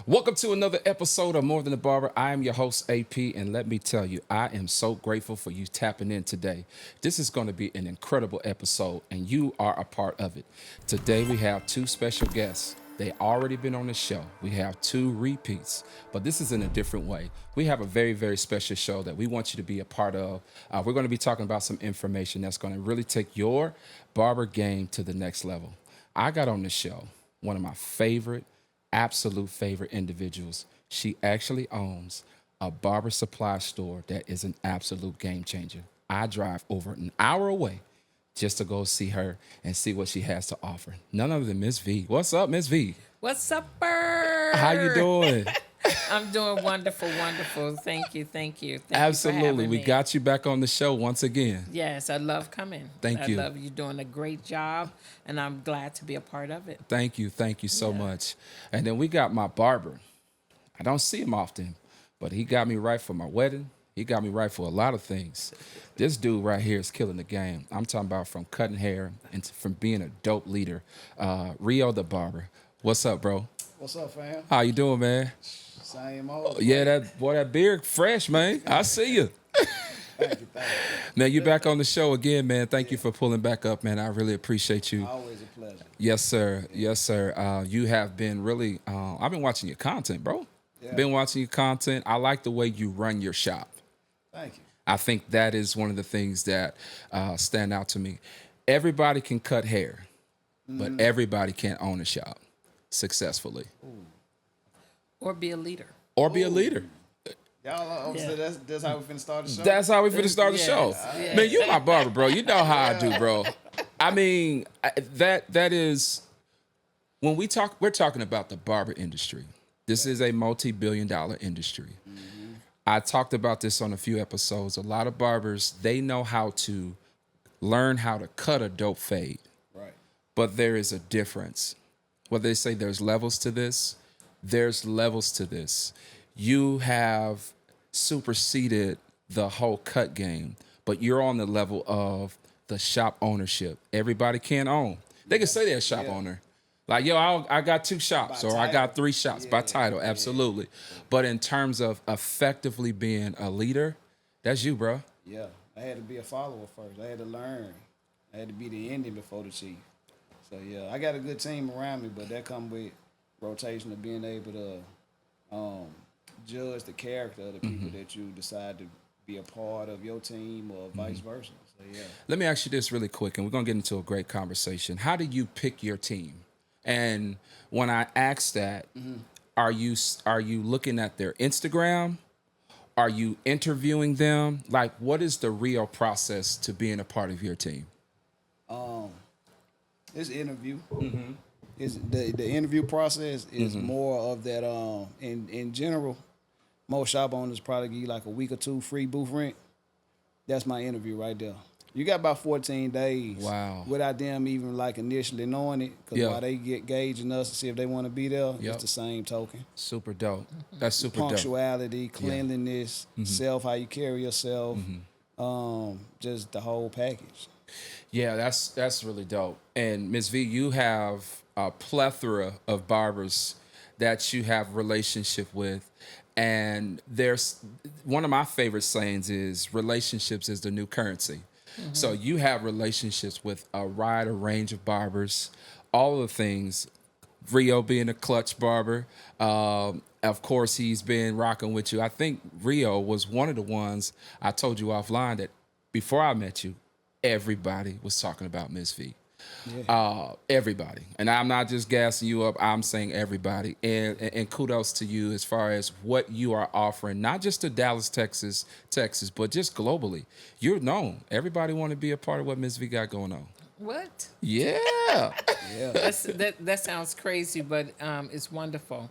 Welcome to another episode of More Than a Barber. I am your host, AP, and let me tell you, I am so grateful for you tapping in today. This is going to be an incredible episode, and you are a part of it. Today, we have two special guests. They already been on the show. We have two repeats, but this is in a different way. We have a very, very special show that we want you to be a part of. We're going to be talking about some information that's going to really take your barber game to the next level. I got on the show one of my absolute favorite individuals. She actually owns a barber supply store that is an absolute game changer. I drive over an hour away just to go see her and see what she has to offer. None other than Miss V. What's up, Miss V? What's up, Bird? How you doing? I'm doing wonderful, wonderful. Thank you. Thank you for Absolutely. having We me. got you back on the show once again. Yes, I love coming. Thank you. I love you doing a great job, and I'm glad to be a part of it. Thank you so much. And then we got my barber. I don't see him often, but he got me right for my wedding. He got me right for a lot of things. This dude right here is killing the game. I'm talking about from cutting hair and from being a dope leader. Rio the Barber. What's up, bro? What's up, fam? How you doing, man? Same old. Yeah, that beard fresh, man. I see you. Thank you. Now you back on the show again, man. Thank you for pulling back up, man. I really appreciate you. Always a pleasure. Yes, sir. Yes, sir. You have been really. I've been watching your content, bro. Yeah. Been watching your content. I like the way you run your shop. Thank you. I think that is one of the things that stand out to me. Everybody can cut hair, but everybody can't own a shop successfully Or be a leader. or be a leader. Y'all, Yeah. so that's how we finna start the show. That's how we finna start the Yes, show. yes. Man, you my barber, bro. You know how I do, bro. I mean, that is when we're talking about the barber industry. This is a multi-billion-dollar industry. I talked about this on a few episodes. A lot of barbers, they know how to learn how to cut a dope fade, Right. but there is a difference. What they say, there's levels to this. There's levels to this. You have superseded the whole cut game, but you're on the level of the shop ownership. Everybody can't own. They can say they're a shop owner. Like, yo, I got 2 shops, By or I got title. 3 shops by title, absolutely. But in terms of effectively being a leader, that's you, bro. Yeah. I had to be a follower first. I had to learn. I had to be the Indian before the chief. So yeah, I got a good team around me, but that come with rotation of being able to judge the character of the people that you decide to be a part of your team or vice versa. So yeah. Let me ask you this really quick, and we're gonna get into a great conversation. How do you pick your team? And when I ask that, are you looking at their Instagram? Are you interviewing them? Like, what is the real process to being a part of your team? It's interview. It's the interview process is more of that. In general, most shop owners probably give you like a week or 2 free booth rent. That's my interview right there. You got about 14 days. Wow. Without them even like initially knowing it, because while they get gauging us to see if they want to be there, Yep. it's the same token. Super dope. That's super dope. Punctuality, cleanliness, self, how you carry yourself, just the whole package. Yeah, that's really dope. And Ms. V, you have a plethora of barbers that you have relationship with. And there's one of my favorite sayings is relationships is the new currency. So you have relationships with a wider range of barbers, all of the things. Rio being a Clutch Barber. Of course, he's been rocking with you. I think Rio was one of the ones I told you offline that before I met you, everybody was talking about Miss V. Everybody. And I'm not just gassing you up. I'm saying everybody. And kudos to you as far as what you are offering, not just to Dallas, Texas, but just globally. You're known. Everybody want to be a part of what Miss V got going on. What? Yeah. Yeah. That sounds crazy, but it's wonderful.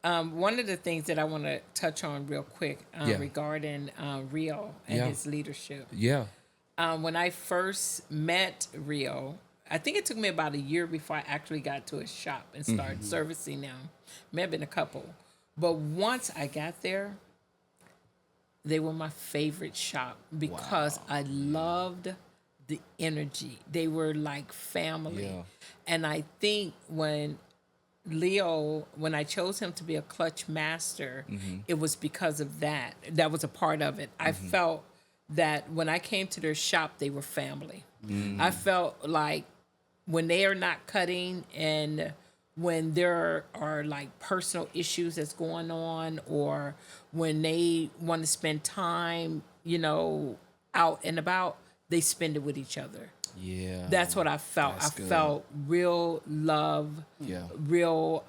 One of the things that I want to touch on real quick regarding Rio and his leadership. Yeah. When I first met Rio, I think it took me about a year before I actually got to his shop and started servicing them. May have been a couple. But once I got there, they were my favorite shop because I loved the energy. They were like family. Yeah. And I think when Leo, when I chose him to be a clutch master, it was because of that. That was a part of it. I felt that when I came to their shop, they were family. I felt like when they are not cutting and when there are like personal issues that's going on, or when they want to spend time, out and about, they spend it with each other. Yeah. That's what I felt. I That's good. felt real love, Yeah. real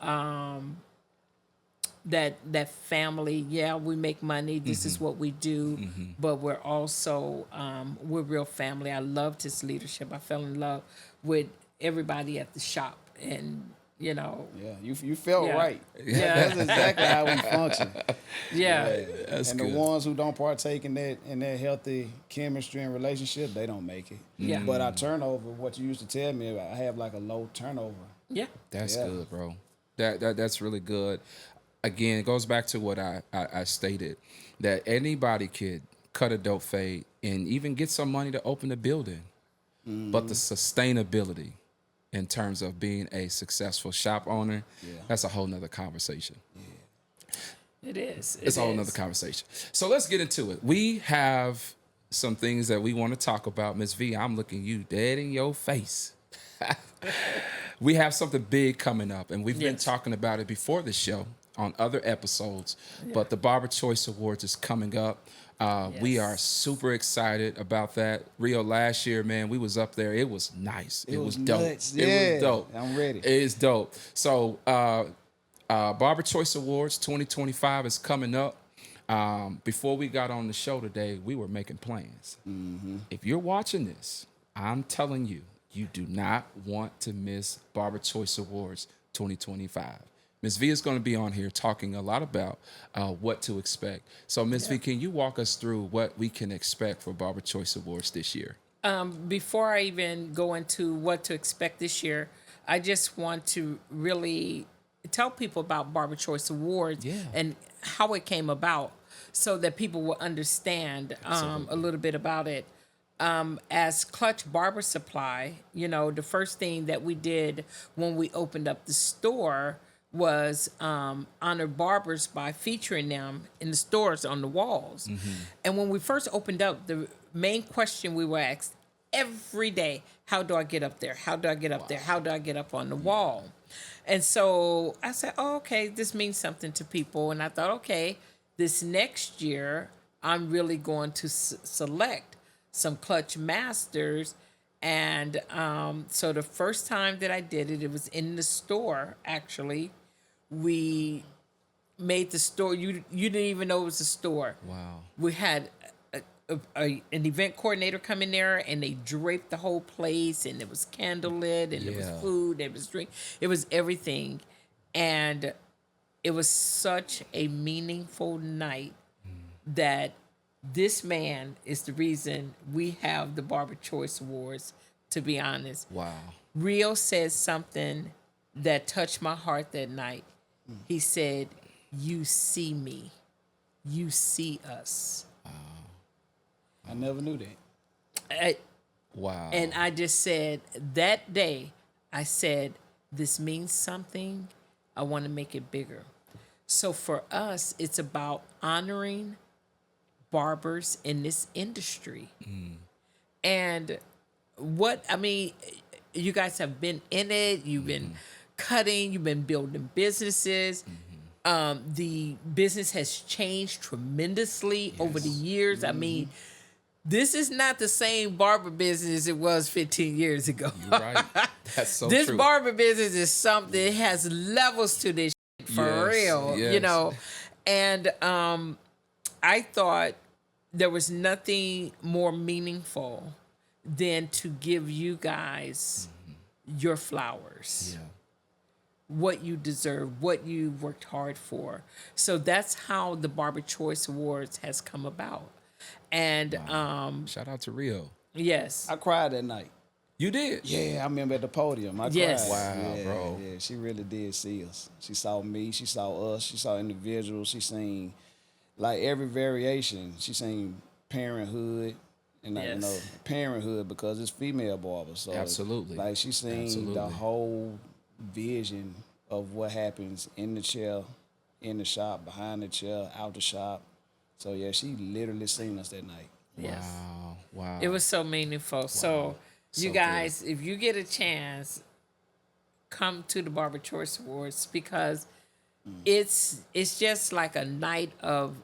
that family. Yeah, we make money. This is what we do, but we're also we're real family. I loved his leadership. I fell in love with everybody at the shop, and Yeah, you felt Yeah. right. Yeah. That's exactly how we function. yeah, That's and good. the ones who don't partake in that healthy chemistry and relationship, they don't make it. Yeah. But our turnover, what you used to tell me about, I have like a low turnover. yeah, That's Yeah. good, bro. That's really good. Again, it goes back to what I stated, that anybody could cut a dope fade and even get some money to open a building. But the sustainability in terms of being a successful shop owner, that's a whole nother conversation. it is. It's a whole nother conversation. So let's get into it. We have some things that we want to talk about. Ms. V, I'm looking you dead in your face. We have something big coming up, and we've been Yes. talking about it before the show on other episodes, but the Barber Choice Awards is coming up. We Yes. are super excited about that. Rio, last year, man, we was up there. It was nice. It was dope. nuts. It Yeah. was dope. I'm ready. It is dope. So Barber Choice Awards 2025 is coming up. Before we got on the show today, we were making plans. If you're watching this, I'm telling you, you do not want to miss Barber Choice Awards 2025. Ms. V is going to be on here talking a lot about what to expect. So, Ms. V, can you walk us through what we can expect for Barber Choice Awards this year? Before I even go into what to expect this year, I just want to really tell people about Barber Choice Awards Yeah. and how it came about, so that people will understand a little bit about it. As Clutch Barber Supply, the first thing that we did when we opened up the store was honor barbers by featuring them in the stores on the walls. And when we first opened up, the main question we were asked every day, how do I get up there? How do I get up there? How do I get up on the wall? And so I said, oh, okay, this means something to people. And I thought, okay, this next year, I'm really going to select some clutch masters. And so the first time that I did it, it was in the store, actually. We made the store. You didn't even know it was a store. Wow. We had an event coordinator come in there, and they draped the whole place, and it was candlelit, and it was Yeah. food, it was drink, it was everything. And it was such a meaningful night that this man is the reason we have the Barber Choice Awards, to be honest. Wow. Rio said something that touched my heart that night. He said, "You see me. You see us." I never knew that. Wow. And I just said, that day, I said, this means something. I want to make it bigger. So for us, it's about honoring barbers in this industry. And you guys have been in it, you've been cutting, you've been building businesses. The business has changed tremendously over the years. I mean, this is not the same barber business it was 15 years ago. You're right. That's so This true. barber business is something, it has levels to this shit, for Yes, real, yes. And I thought there was nothing more meaningful than to give you guys your flowers, Yeah. what you deserve, what you worked hard for. So that's how the Barber Choice Awards has come about. And Shout out to Rio. yes, I cried that night. You did? Yeah, I remember at the podium. I Yes. cried. Wow, Yeah, bro. Yeah, she really did see us. She saw me. She saw us. She saw individuals. She seen like every variation. She seen parenthood and Yes. parenthood because it's female barbers. So Absolutely. like she seen the Absolutely. whole vision of what happens in the chair, in the shop, behind the chair, out the shop. So yeah, she literally seen us that night. Yes. Wow. It was so meaningful. So, you So guys, if you get a chance, come to the Barber Choice Awards because it's just like a night of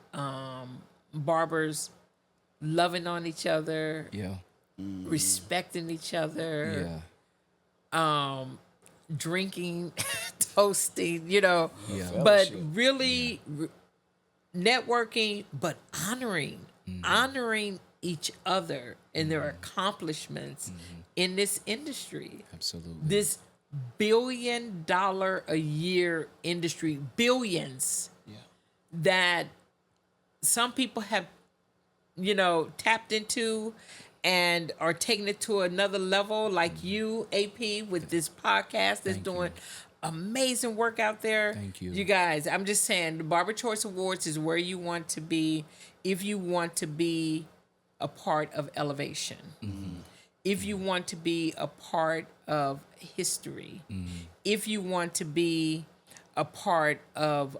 barbers loving on each other, Yeah. respecting each other, Yeah. drinking, toasting, you know, Yeah. but Fellowship. really networking, but honoring each other and their accomplishments in this industry. Absolutely. This $1 billion a year industry, billions Yeah. that some people have, tapped into and are taking it to another level, like you, AP, with this podcast that's doing amazing work out there. Thank you. You guys, I'm just saying, the Barber Choice Awards is where you want to be if you want to be a part of elevation. If you want to be a part of history, if you want to be a part of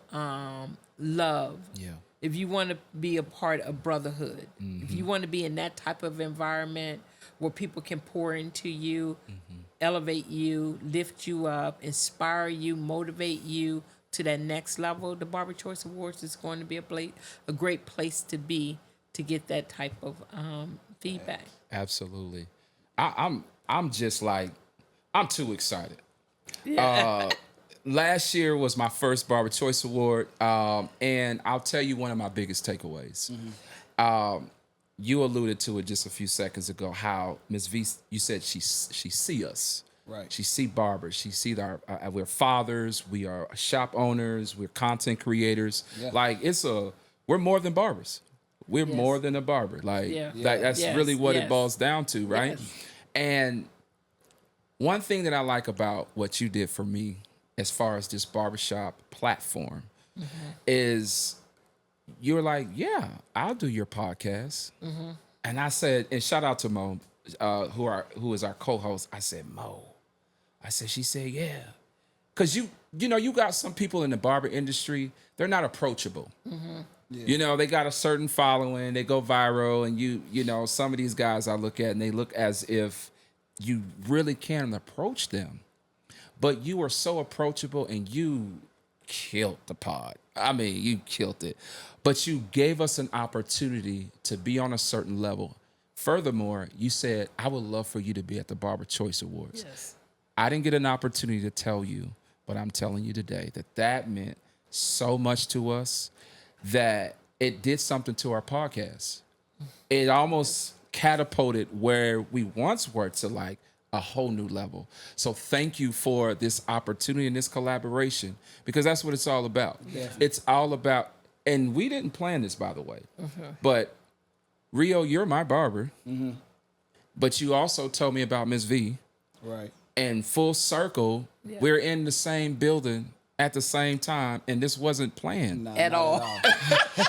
love, Yeah. if you want to be a part of brotherhood, if you want to be in that type of environment where people can pour into you, elevate you, lift you up, inspire you, motivate you to that next level, the Barber Choice Awards is going to be a great place to be to get that type of feedback. Absolutely. I'm just like, I'm too excited. Last year was my first Barber Choice Award, and I'll tell you one of my biggest takeaways. You alluded to it just a few seconds ago. How Ms. V, you said she see us, Right. She see barbers. She see we're fathers, we are shop owners, we're content creators. Yeah. Like we're more than barbers. We're Yes. more than a barber. Like Yeah. that's Yes, really what yes. it boils down to, right? Yes. And one thing that I like about what you did for me as far as this barbershop platform is you were like, yeah, I'll do your podcast. And I said, and shout out to Mo, who is our co-host. I said, Mo. She said, yeah. Because you got some people in the barber industry, they're not approachable. Yeah. They got a certain following, they go viral, and some of these guys I look at and they look as if you really can't approach them. But you were so approachable and you killed the pod. I mean, you killed it. But you gave us an opportunity to be on a certain level. Furthermore, you said, I would love for you to be at the Barber Choice Awards. Yes. I didn't get an opportunity to tell you, but I'm telling you today that meant so much to us that it did something to our podcast. It almost catapulted where we once were to like a whole new level. So thank you for this opportunity and this collaboration, because that's what it's all about. Definitely. It's all about, and we didn't plan this, by the way, but Rio, you're my barber, but you also told me about Ms. V, Right. and full circle, we're in the same building at the same time, and this wasn't planned. Nah, At not all.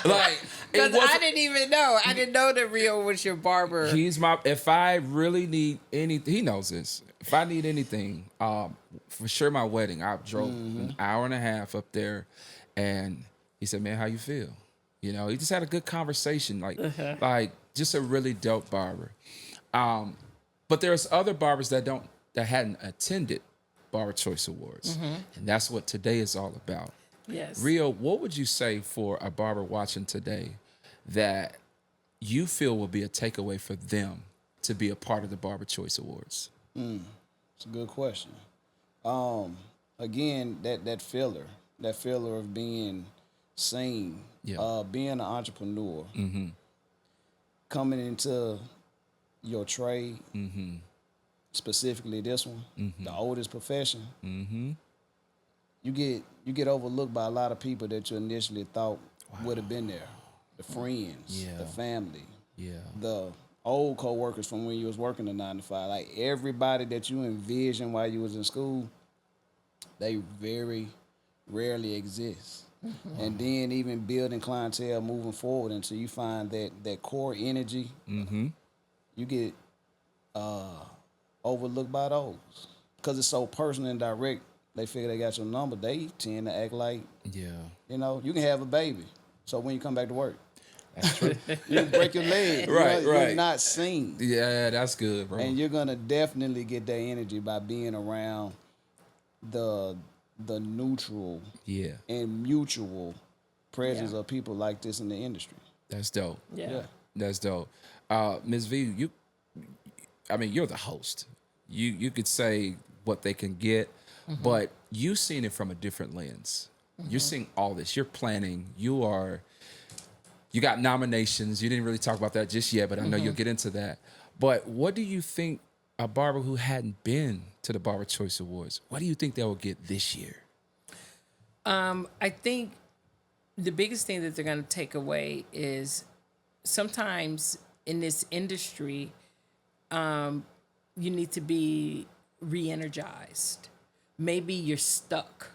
Like, Because it wasn't. I didn't even know. I didn't know that Rio was your barber. He's my. If I really need anything, he knows this. If I need anything, for sure, my wedding, I drove an hour and a half up there, and he said, "Man, how you feel?" He just had a good conversation, like just a really dope barber. But there's other barbers that hadn't attended Barber Choice Awards, and that's what today is all about. Yes. Rio, what would you say for a barber watching today that you feel will be a takeaway for them to be a part of the Barber Choice Awards? It's a good question. Again, that filler of being seen, being an entrepreneur, coming into your trade, specifically this one, the oldest profession. You get overlooked by a lot of people that you initially thought would have been there. The friends, the family, the old co-workers from when you was working the 9 to 5. Like everybody that you envisioned while you was in school, they very rarely exist. And then even building clientele moving forward until you find that core energy, you get overlooked by those because it's so personal and direct they figure they got your number, they tend to act like, Yeah. you know, you can have a baby. So when you come back to work, That's true. you can break your leg. Right, right. You're not seen. Yeah, that's good, bro. And you're gonna definitely get that energy by being around the neutral Yeah, and mutual presence Yeah. of people like this in the industry. that's dope. Yeah. That's dope. Ms. V, you're the host. You could say what they can get, but you've seen it from a different lens. You're seeing all this. You're planning. You got nominations. You didn't really talk about that just yet, but I know you'll get into that. But what do you think a barber who hadn't been to the Barber Choice Awards, what do you think they will get this year? I think the biggest thing that they're going to take away is sometimes in this industry, you need to be re-energized. Maybe you're stuck.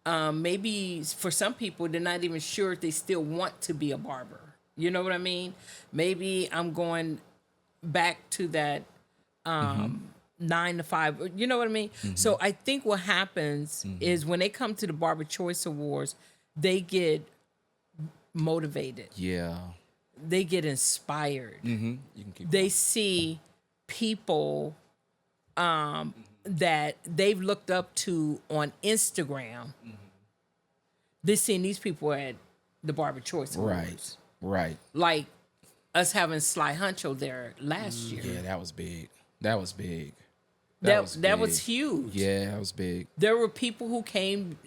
Maybe for some people, they're not even sure if they still want to be a barber. You know what I mean? Maybe I'm going back to that 9 to 5. You know what I mean? So I think what happens is when they come to the Barber Choice Awards, they get motivated. Yeah. They get inspired. You can keep They see people that they've looked up to on Instagram. They're seeing these people at the Barber Choice Awards. Right. Like us having Sly Huncho there last year. Yeah, that was big. That was big. That big. was huge. Yeah, that was big. There were people who came,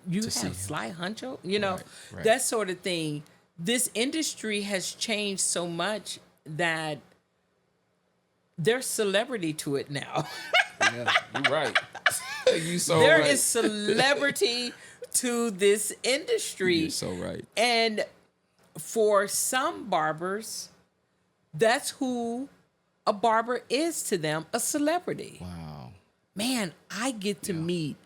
you see have him. Sly Huncho, you know, Right. that sort of thing. This industry has changed so much that there's celebrity to it now. Yeah, you're right. You so There right. is celebrity to this industry. You're so right. And for some barbers, that's who a barber is to them, a celebrity. Wow. Man, I get to meet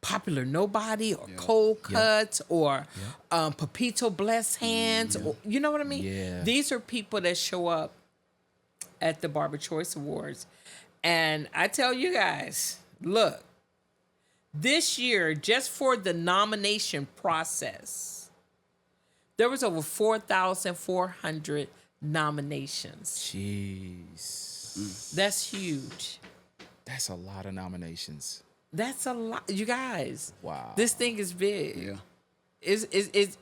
Popular Nobody or Cold Cuts or Papito Bless Hands. Or, you know what I mean? Yeah. These are people that show up at the Barber Choice Awards. And I tell you guys, look, this year, just for the nomination process, there was over 4,400 nominations. Jeez. That's huge. That's a lot of nominations. That's a lot. You guys. Wow. This thing is big. Yeah. It's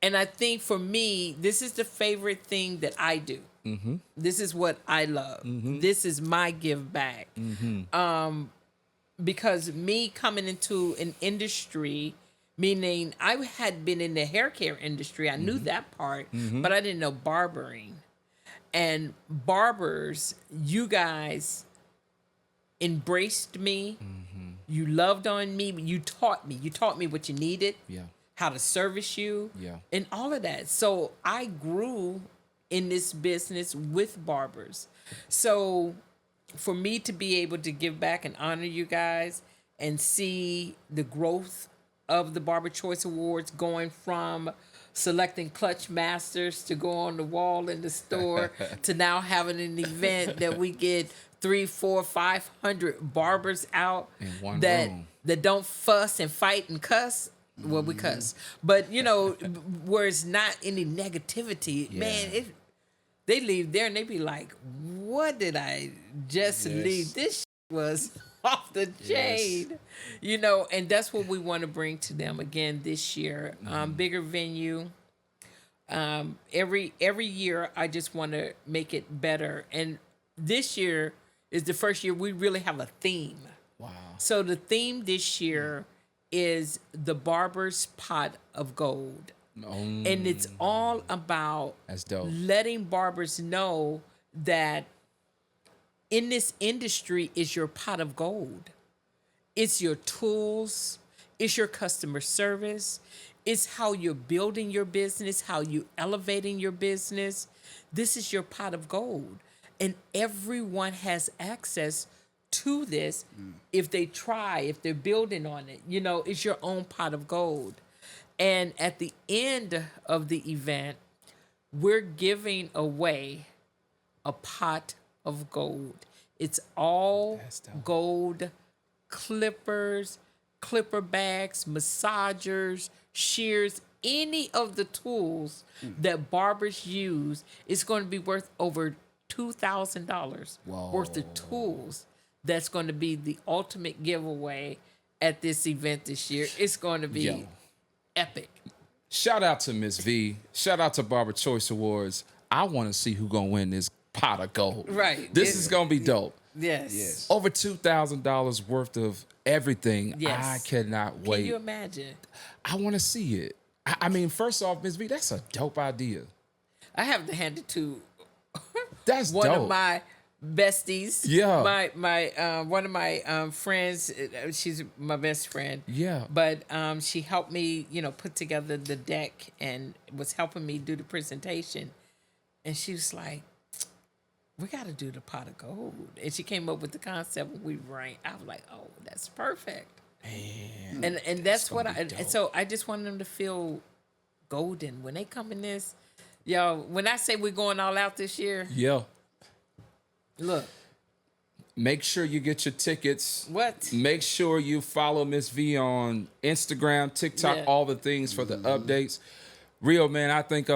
and I think for me, this is the favorite thing that I do. Mm-hmm. This is what I love. Mm-hmm. This is my give back. Mm-hmm. Because me coming into an industry, meaning I had been in the hair care industry, I knew that part, but I didn't know barbering. And barbers, you guys embraced me. You loved on me. You taught me. You taught me what you needed. Yeah. How to service you. Yeah. And all of that. So I grew in this business with barbers. So for me to be able to give back and honor you guys and see the growth of the Barber Choice Awards going from selecting clutch masters to go on the wall in the store to now having an event that we get 300, 400, 500 barbers out In one that room. that don't fuss and fight and cuss. Well, we cuss, but you know, where it's not any negativity, man. They leave there and they be like, "What did I just leave? This was off the chain," you know. And that's what we want to bring to them again this year. Bigger venue. Every year, I just want to make it better. And this year is the first year we really have a theme. Wow. So the theme this year is the barber's pot of gold. And it's all about That's dope. letting barbers know that in this industry is your pot of gold. It's your tools, it's your customer service, it's how you're building your business, how you elevating your business. This is your pot of gold. And everyone has access to this if they try, if they're building on it. You know, it's your own pot of gold. And at the end of the event, we're giving away a pot of gold. It's all That's dope. gold clippers, clipper bags, massagers, shears, any of the tools that barbers use is going to be worth over $2,000 worth of tools. That's going to be the ultimate giveaway at this event this year. It's going to be epic. Shout out to Miss V. Shout out to Barber Choice Awards. I want to see who gonna win this pot of gold. Right. This is gonna be dope. Yes. Over $2,000 worth of everything. Yes. I cannot wait. Can you imagine? I want to see it. I mean, first off, Miss V, that's a dope idea. I have to hand it to That's one dope. of my besties. Yeah. My one of my friends. She's my best friend. Yeah. But she helped me, put together the deck and was helping me do the presentation. And she was like, "We got to do the pot of gold." And she came up with the concept when we ran. I was like, "Oh, that's perfect." Man. And that's what and so I just want them to feel golden when they come in this. Yo, when I say we're going all out this year, Yeah. look. Make sure you get your tickets. What? Make sure you follow Miss V on Instagram, TikTok, Yeah. all the things for the updates. Rio, man, I think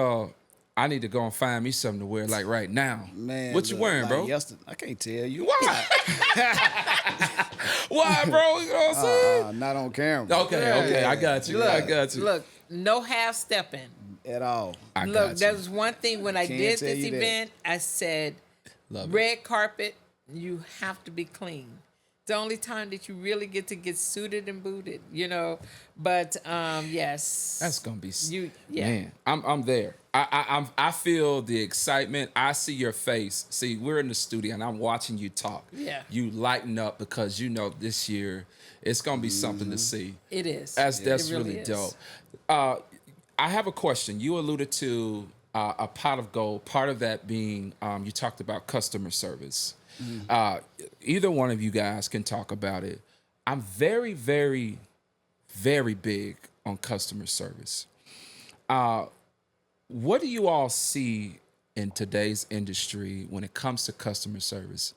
I need to go and find me something to wear like right now. Man, what you look, wearing, bro? Yesterday, I can't tell you. Why? Why, bro? You know what I'm saying? Not on camera. Okay, I got you. I got you. Look, no half stepping. At all. I Look, got you. that was one thing when I Can't did tell this you that. event. I said, Love it. red carpet, you have to be clean. It's the only time that you really get to get suited and booted, But yes, That's gonna be yeah. Man, I'm there. I feel the excitement. I see your face. See, we're in the studio and I'm watching you talk. Yeah. You lighten up because this year it's gonna be something to see. It is. That's It really is. dope. I have a question. You alluded to a pot of gold. Part of that being you talked about customer service. Either one of you guys can talk about it. I'm very, very, very big on customer service. What do you all see in today's industry when it comes to customer service?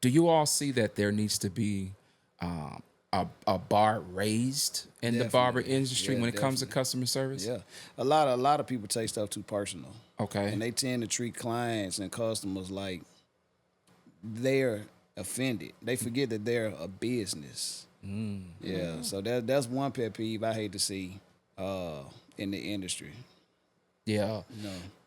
Do you all see that there needs to be a bar raised in the barber industry when it comes to customer service? Yeah, a lot of people take stuff too personal. Okay. And they tend to treat clients and customers like they're offended. They forget that they're a business. Yeah, so that's one pet peeve I hate to see in the industry. Yeah.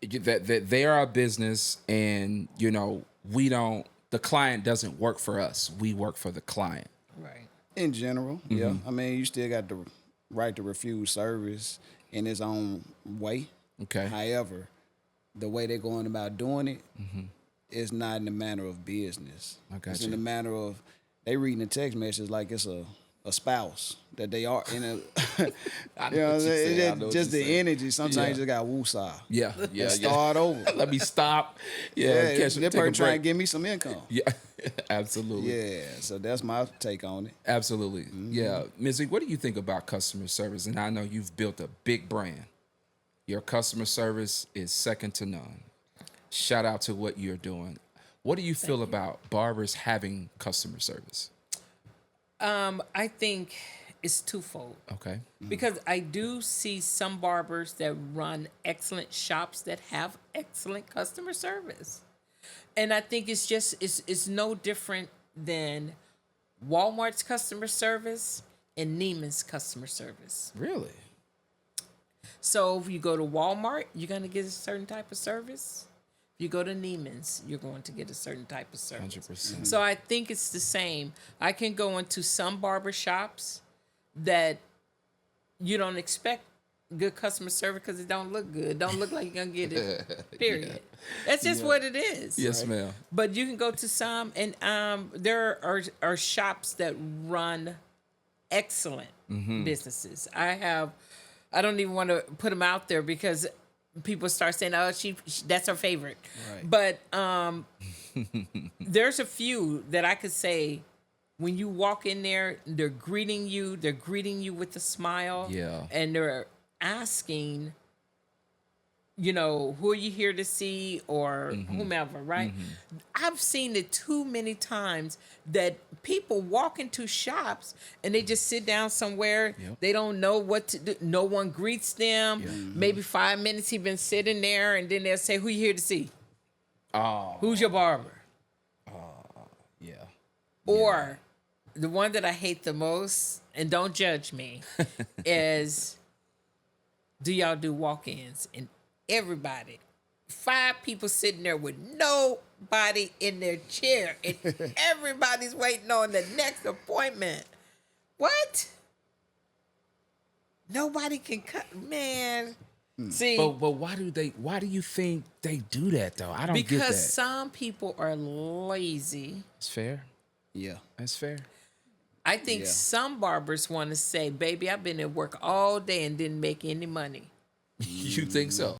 That they are a business, and the client doesn't work for us. We work for the client. Right. In general, yeah. I mean, you still got the right to refuse service in its own way. Okay. However, the way they're going about doing it is not in the manner of business. I got It's you. in the manner of they reading the text message like it's a spouse that they are in a. I know what you're saying. I know what Just you're the saying. energy. Sometimes you just got woosah. Yeah. Start over. Let me stop. Yeah, catch, that take a person trying to break. give me some income. Yeah, absolutely. Yeah, so that's my take on it. Absolutely. Yeah. Ms. what do you think about customer service? And I know you've built a big brand. Your customer service is second to none. Shout out to what you're doing. What do you feel about barbers having customer service? I think it's twofold. Okay. Because I do see some barbers that run excellent shops that have excellent customer service. And I think it's no different than Walmart's customer service and Neiman's customer service. Really? So if you go to Walmart, you're going to get a certain type of service. If you go to Neiman's, you're going to get a certain type of service. 100%. So I think it's the same. I can go into some barber shops that you don't expect good customer service because it don't look good. Don't look like you're going to get it, period. That's just what it is. Yes, ma'am. But you can go to some, and there are shops that run excellent businesses. I don't even want to put them out there because people start saying, "Oh, that's her favorite." Right. But there's a few that I could say when you walk in there, they're greeting you. They're greeting you with a smile. Yeah. And they're asking you know, who are you here to see or whomever, right? I've seen it too many times that people walk into shops and they just sit down somewhere. Yep. They don't know what to do. No one greets them. Maybe 5 minutes he been sitting there, and then they'll say, "Who you here to see? Oh, Who's your barber?" yeah. Or the one that I hate the most, and don't judge me, is, do y'all do walk-ins? And everybody, 5 people sitting there with nobody in their chair, and everybody's waiting on the next appointment. What? Nobody can cut, man. See, But why do you think they do that though? I don't get that. because some people are lazy. It's fair. Yeah. That's fair. I think Yeah. some barbers want to say, "Baby, I've been at work all day and didn't make any money." You think so?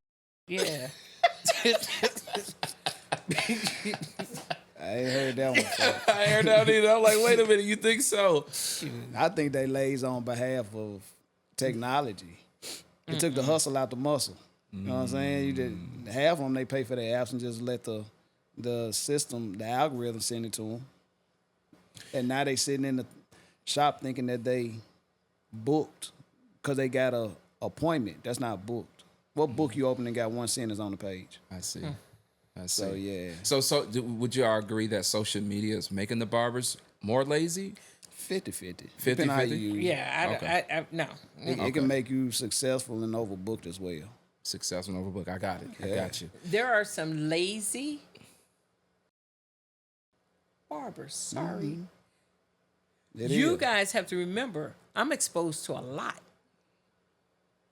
Yeah. I ain't heard that one before. I heard that either. I'm like, wait a minute, you think so? I think they lays on behalf of technology. It took the hustle out the muscle. You know what I'm saying? You did half of them, they pay for their apps and just let the system, the algorithm send it to them. And now they sitting in the shop thinking that they booked because they got a appointment. That's not booked. What book you open and got one sentence on the page? I see. I see. So yeah, Would you all agree that social media is making the barbers more lazy? 50-50. 50-50? Depending how you use it. Yeah, Okay. I no. It can make you successful and overbooked as well. Successful overbook. I got it. I Yeah. got you. There are some lazy barbers. Sorry. It You is. guys have to remember, I'm exposed to a lot.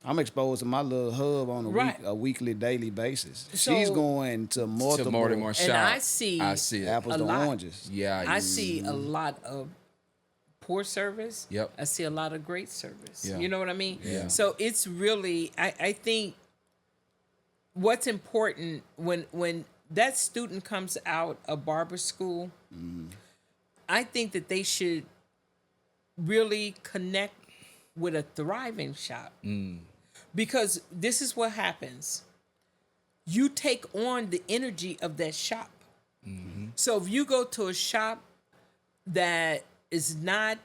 I'm exposed to my little hub on Right. a weekly, daily basis. So- She's going to multiple To more and more shops. And I see it. apples a to lot. oranges. Yeah. I see a lot of poor service. Yep. I see a lot of great service. Yeah. You know what I mean? Yeah. So it's really, I think what's important when that student comes out of barber school, I think that they should really connect with a thriving shop. Because this is what happens. You take on the energy of that shop. So if you go to a shop that is not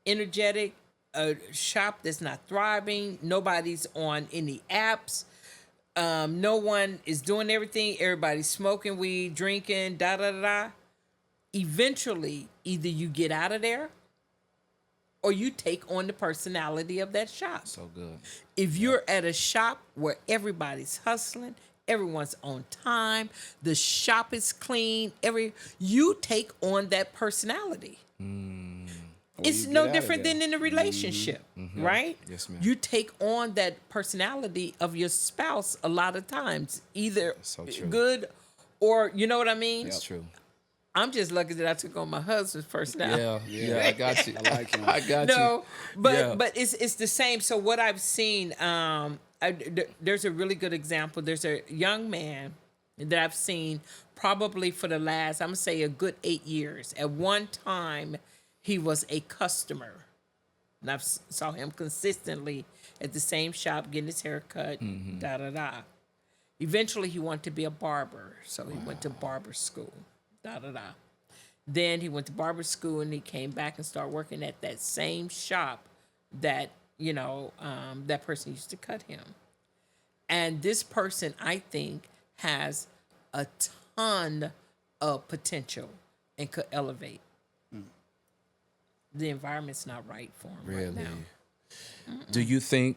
energetic, a shop that's not thriving, nobody's on any apps, no one is doing everything, everybody's smoking weed, drinking, da da da da. Eventually, either you get out of there or you take on the personality of that shop. So good. If you're at a shop where everybody's hustling, everyone's on time, the shop is clean, you take on that personality. It's you no get out of different there. than in a relationship, right? Yes, ma'am. You take on that personality of your spouse a lot of times, either So true. good or, you know what I mean? It's true. I'm just lucky that I took on my husband's personality. Yeah. I got you. I like him. I got you. No, but Yeah. but it's the same. So what I've seen, there's a really good example. There's a young man that I've seen probably for the last, I'm gonna say a good 8 years. At one time, he was a customer, and I've saw him consistently at the same shop getting his hair cut. Da da da. Eventually, he wanted to be a barber, so he went to barber school. Da da da. Then he went to barber school and he came back and started working at that same shop that, that person used to cut him. And this person, I think, has a ton of potential and could elevate. The environment's not right for him right Really? now. Do you think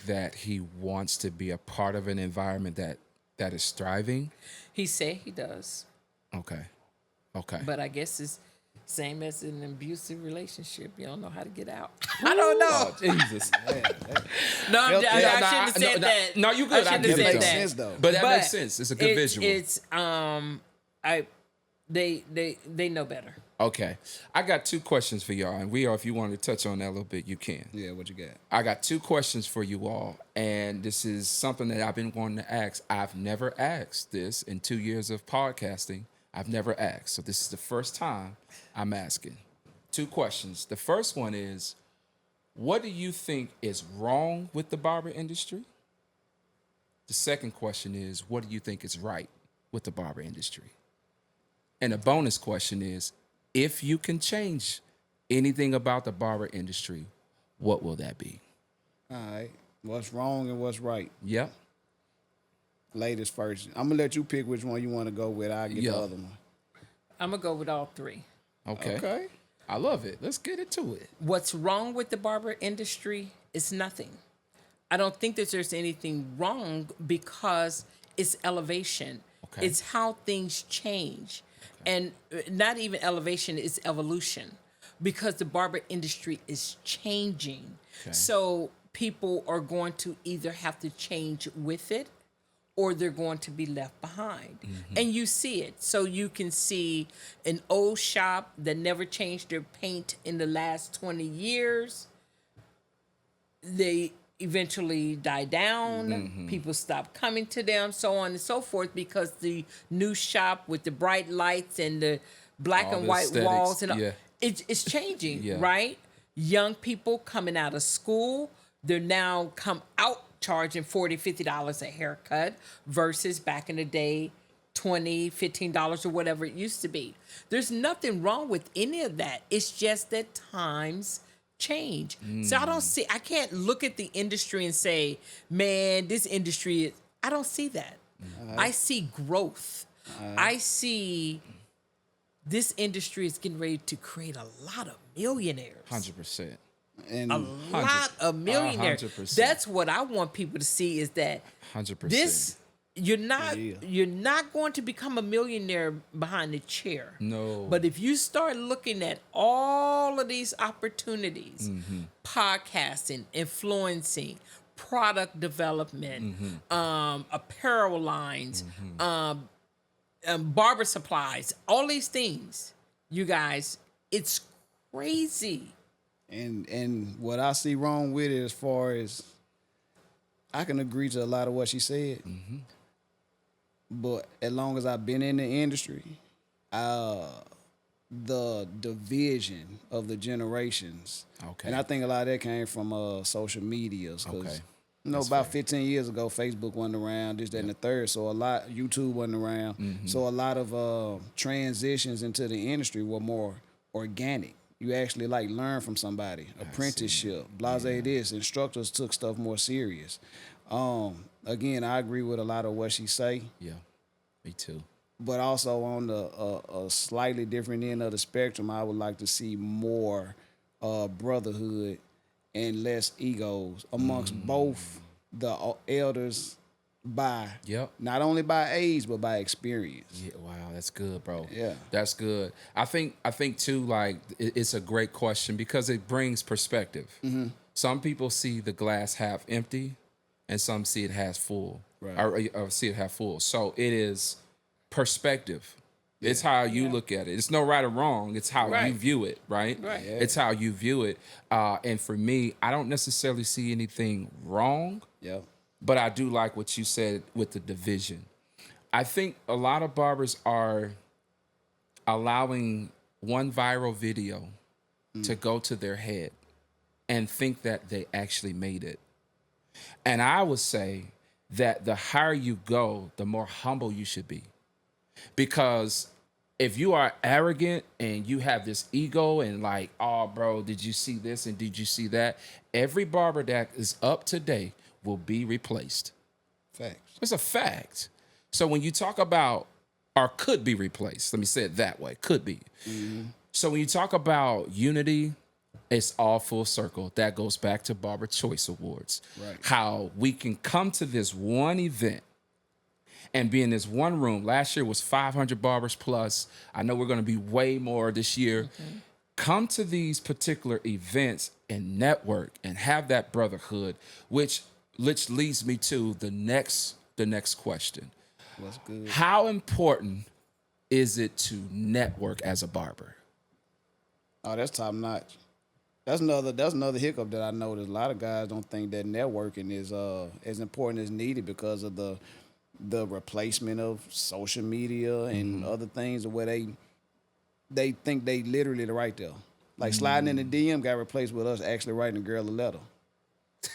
that he wants to be a part of an environment that is thriving? He said he does, Okay. but I guess it's same as an abusive relationship. You don't know how to get out. I don't know. Oh, Jesus. No, I shouldn't have said no, that. no, you good. I shouldn't get have it, said though. that. Sense, though. But that makes sense. It's a good visual. They know better. Okay. I got 2 questions for y'all. And if you want to touch on that a little bit, you can. Yeah, what you got? I got 2 questions for you all. And this is something that I've been wanting to ask. I've never asked this in 2 years of podcasting. I've never asked. So this is the first time I'm asking. 2 questions. The first one is, what do you think is wrong with the barber industry? The second question is, what do you think is right with the barber industry? And the bonus question is, if you can change anything about the barber industry, what will that be? All right. What's wrong and what's right? Yep. Ladies first. I'm gonna let you pick which one you want to go with. I'll get the other one. I'm gonna go with all three. Okay. Okay. I love it. Let's get into it. What's wrong with the barber industry is nothing. I don't think that there's anything wrong because it's elevation. Okay. It's how things change. And not even elevation, it's evolution. Because the barber industry is changing. Okay. So people are going to either have to change with it or they're going to be left behind. And you see it. So you can see an old shop that never changed their paint in the last 20 years. They eventually die down. People stop coming to them, so on and so forth, because the new shop with the bright lights and the black All and the white aesthetics, walls and all, yeah. it's changing, Yeah. right? Young people coming out of school, they're now come out charging $40, $50 a haircut versus back in the day, $20, $15 or whatever it used to be. There's nothing wrong with any of that. It's just that times change. So I can't look at the industry and say, man, this industry is, I don't see that. I see growth. I see this industry is getting ready to create a lot of millionaires. 100%. And A lot of millionaires. 100%. That's what I want people to see, is that 100%. this you're not Yeah. you're not going to become a millionaire behind the chair. No. But if you start looking at all of these opportunities, podcasting, influencing, product development, apparel lines, barber supplies, all these things, you guys, it's crazy. And what I see wrong with it, as far as I can agree to a lot of what she said, but as long as I've been in the industry, the division of the generations, Okay. and I think a lot of that came from social medias, because Okay. about 15 years ago, Facebook wasn't around, this, that, and the third, so a lot, YouTube wasn't around, so a lot of transitions into the industry were more organic. You actually learn from somebody, apprenticeship, blase this. Instructors took stuff more serious. Again, I agree with a lot of what she say, Yeah. Me too. but also on the a slightly different end of the spectrum, I would like to see more brotherhood and less egos amongst both the elders by not only by age but by experience. Yeah, wow, that's good, bro. Yeah. That's good. I think too, it's a great question because it brings perspective. Some people see the glass half empty, and some see it half full, Right. or see it half full. So it is perspective. It's how you look at it. It's no right or wrong. It's how you view it, right? Right. Yeah. It's how you view it. And for me, I don't necessarily see anything wrong. Yep. But I do like what you said with the division. I think a lot of barbers are allowing one viral video to go to their head and think that they actually made it. And I would say that the higher you go, the more humble you should be. Because if you are arrogant and you have this ego and oh, bro, did you see this and did you see that? Every barber that is up to date will be replaced. Facts. It's a fact. So when you talk about, or could be replaced, let me say it that way, could be. So when you talk about unity, it's all full circle. That goes back to Barber Choice Awards. Right. How we can come to this one event and be in this one room. Last year was 500 barbers plus. I know we're going to be way more this year. Come to these particular events and network and have that brotherhood, which leads me to the next question. What's good? How important is it to network as a barber? Oh, that's top notch. That's another hiccup that I noticed. A lot of guys don't think that networking is as important as needed because of the replacement of social media and other things, where they think they literally right there. Like sliding in the DM got replaced with us actually writing a girl a letter.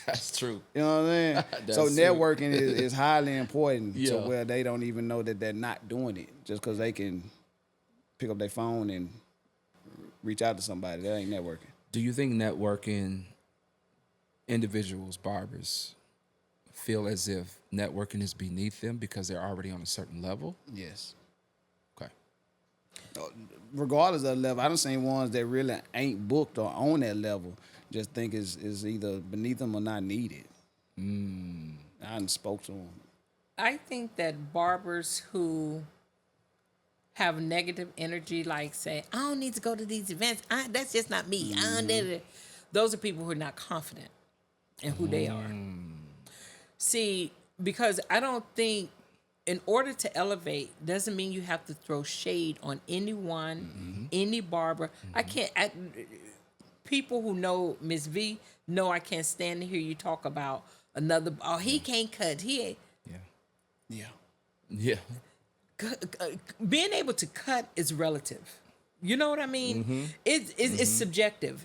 That's true. You know what I'm saying? That's So true. networking is highly important to Yeah. where they don't even know that they're not doing it just because they can pick up their phone and reach out to somebody. That ain't networking. Do you think networking individuals, barbers, feel as if networking is beneath them because they're already on a certain level? Yes. Okay. Regardless of the level, I done seen ones that really ain't booked or on that level. Just think is either beneath them or not needed. I done spoke to them. I think that barbers who have negative energy, like say, I don't need to go to these events. That's just not me. Those are people who are not confident in who they are. See, because I don't think in order to elevate doesn't mean you have to throw shade on anyone, any barber. I can't. People who know Miss V know I can't stand to hear you talk about another. Oh, he can't cut. He ain't. Yeah. Yeah. Being able to cut is relative. You know what I mean? It's subjective.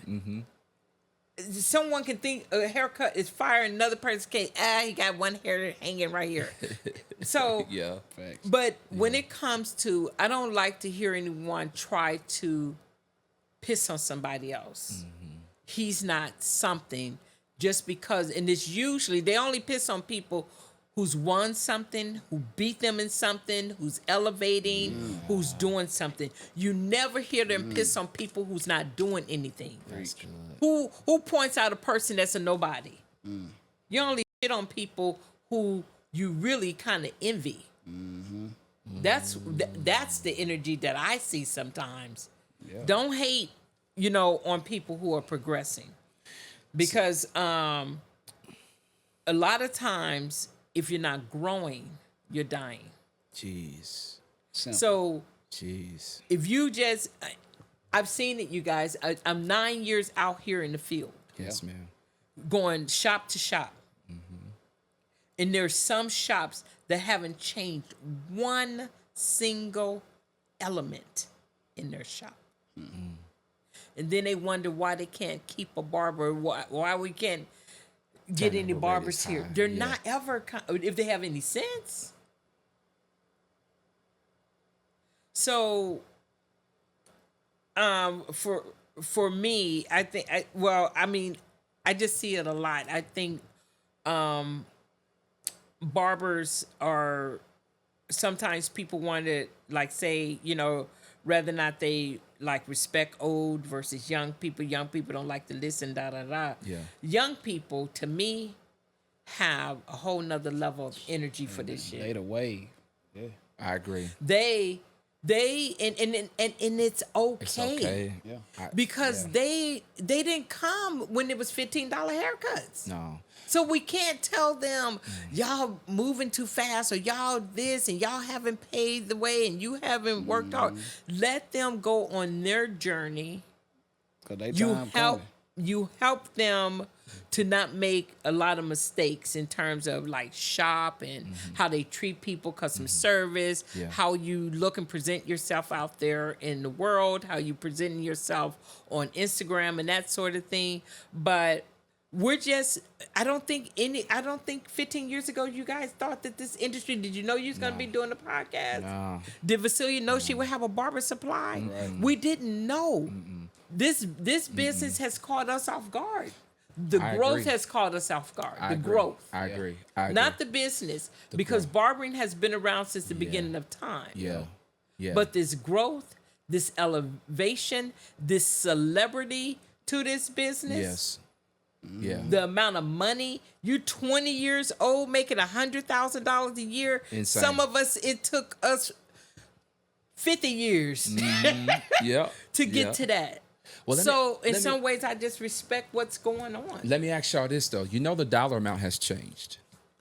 Someone can think a haircut is fire, and another person can, he got one hair hanging right here. So, Yeah. Facts. but when it comes to, I don't like to hear anyone try to piss on somebody else. He's not something just because, and it's usually, they only piss on people who's won something, who beat them in something, who's elevating, who's doing something. You never hear them piss on people who's not doing anything. That's good. Who points out a person that's a nobody? You only shit on people who you really kind of envy. That's the energy that I see sometimes. Yeah. Don't hate, on people who are progressing, because a lot of times if you're not growing, you're dying. Jeez. Simple. So Jeez. if you just, I've seen it, you guys. I'm 9 years out here in the field, Yes, ma'am. going shop to shop. And there's some shops that haven't changed one single element in their shop. And then they wonder why they can't keep a barber, why we can't get any Turnover rate barbers is here. high, They're yeah. not ever, if they have any sense. So, for me, I think, I just see it a lot. I think barbers are, sometimes people want to, like, say, whether or not they like respect old versus young people. Young people don't like to listen, Yeah. Young people, to me, have a whole nother level of energy for this They shit. the wave. Yeah. I agree. They and it's okay. It's okay. Yeah. Because they didn't come when it was $15 haircuts. No. So we can't tell them y'all moving too fast or y'all this and y'all haven't paid the way and you haven't worked hard. Let them go on their journey. 'Cause they You time help coming. them to not make a lot of mistakes in terms of like shop and how they treat people, customer service, Yeah. how you look and present yourself out there in the world, how you present yourself on Instagram and that sort of thing. But we're just, I don't think 15 years ago you guys thought that this industry, did you know you was going to be doing a podcast? No. Did Vasilia know she would have a barber supply? We didn't know. This business has caught us off guard. The I growth agree. has caught us off guard. I The agree. growth. I agree. I agree. Not the business. Because barbering has been around since the beginning of time. Yeah. Yeah. But this growth, this elevation, this celebrity to this business, yes. Yeah. the amount of money, you're 20 years old making $100,000 a year. Insane. Some of us, it took us 50 years Yeah. to get to that. Well, let So me- in let me- some ways, I just respect what's going on. Let me ask y'all this though. The dollar amount has changed.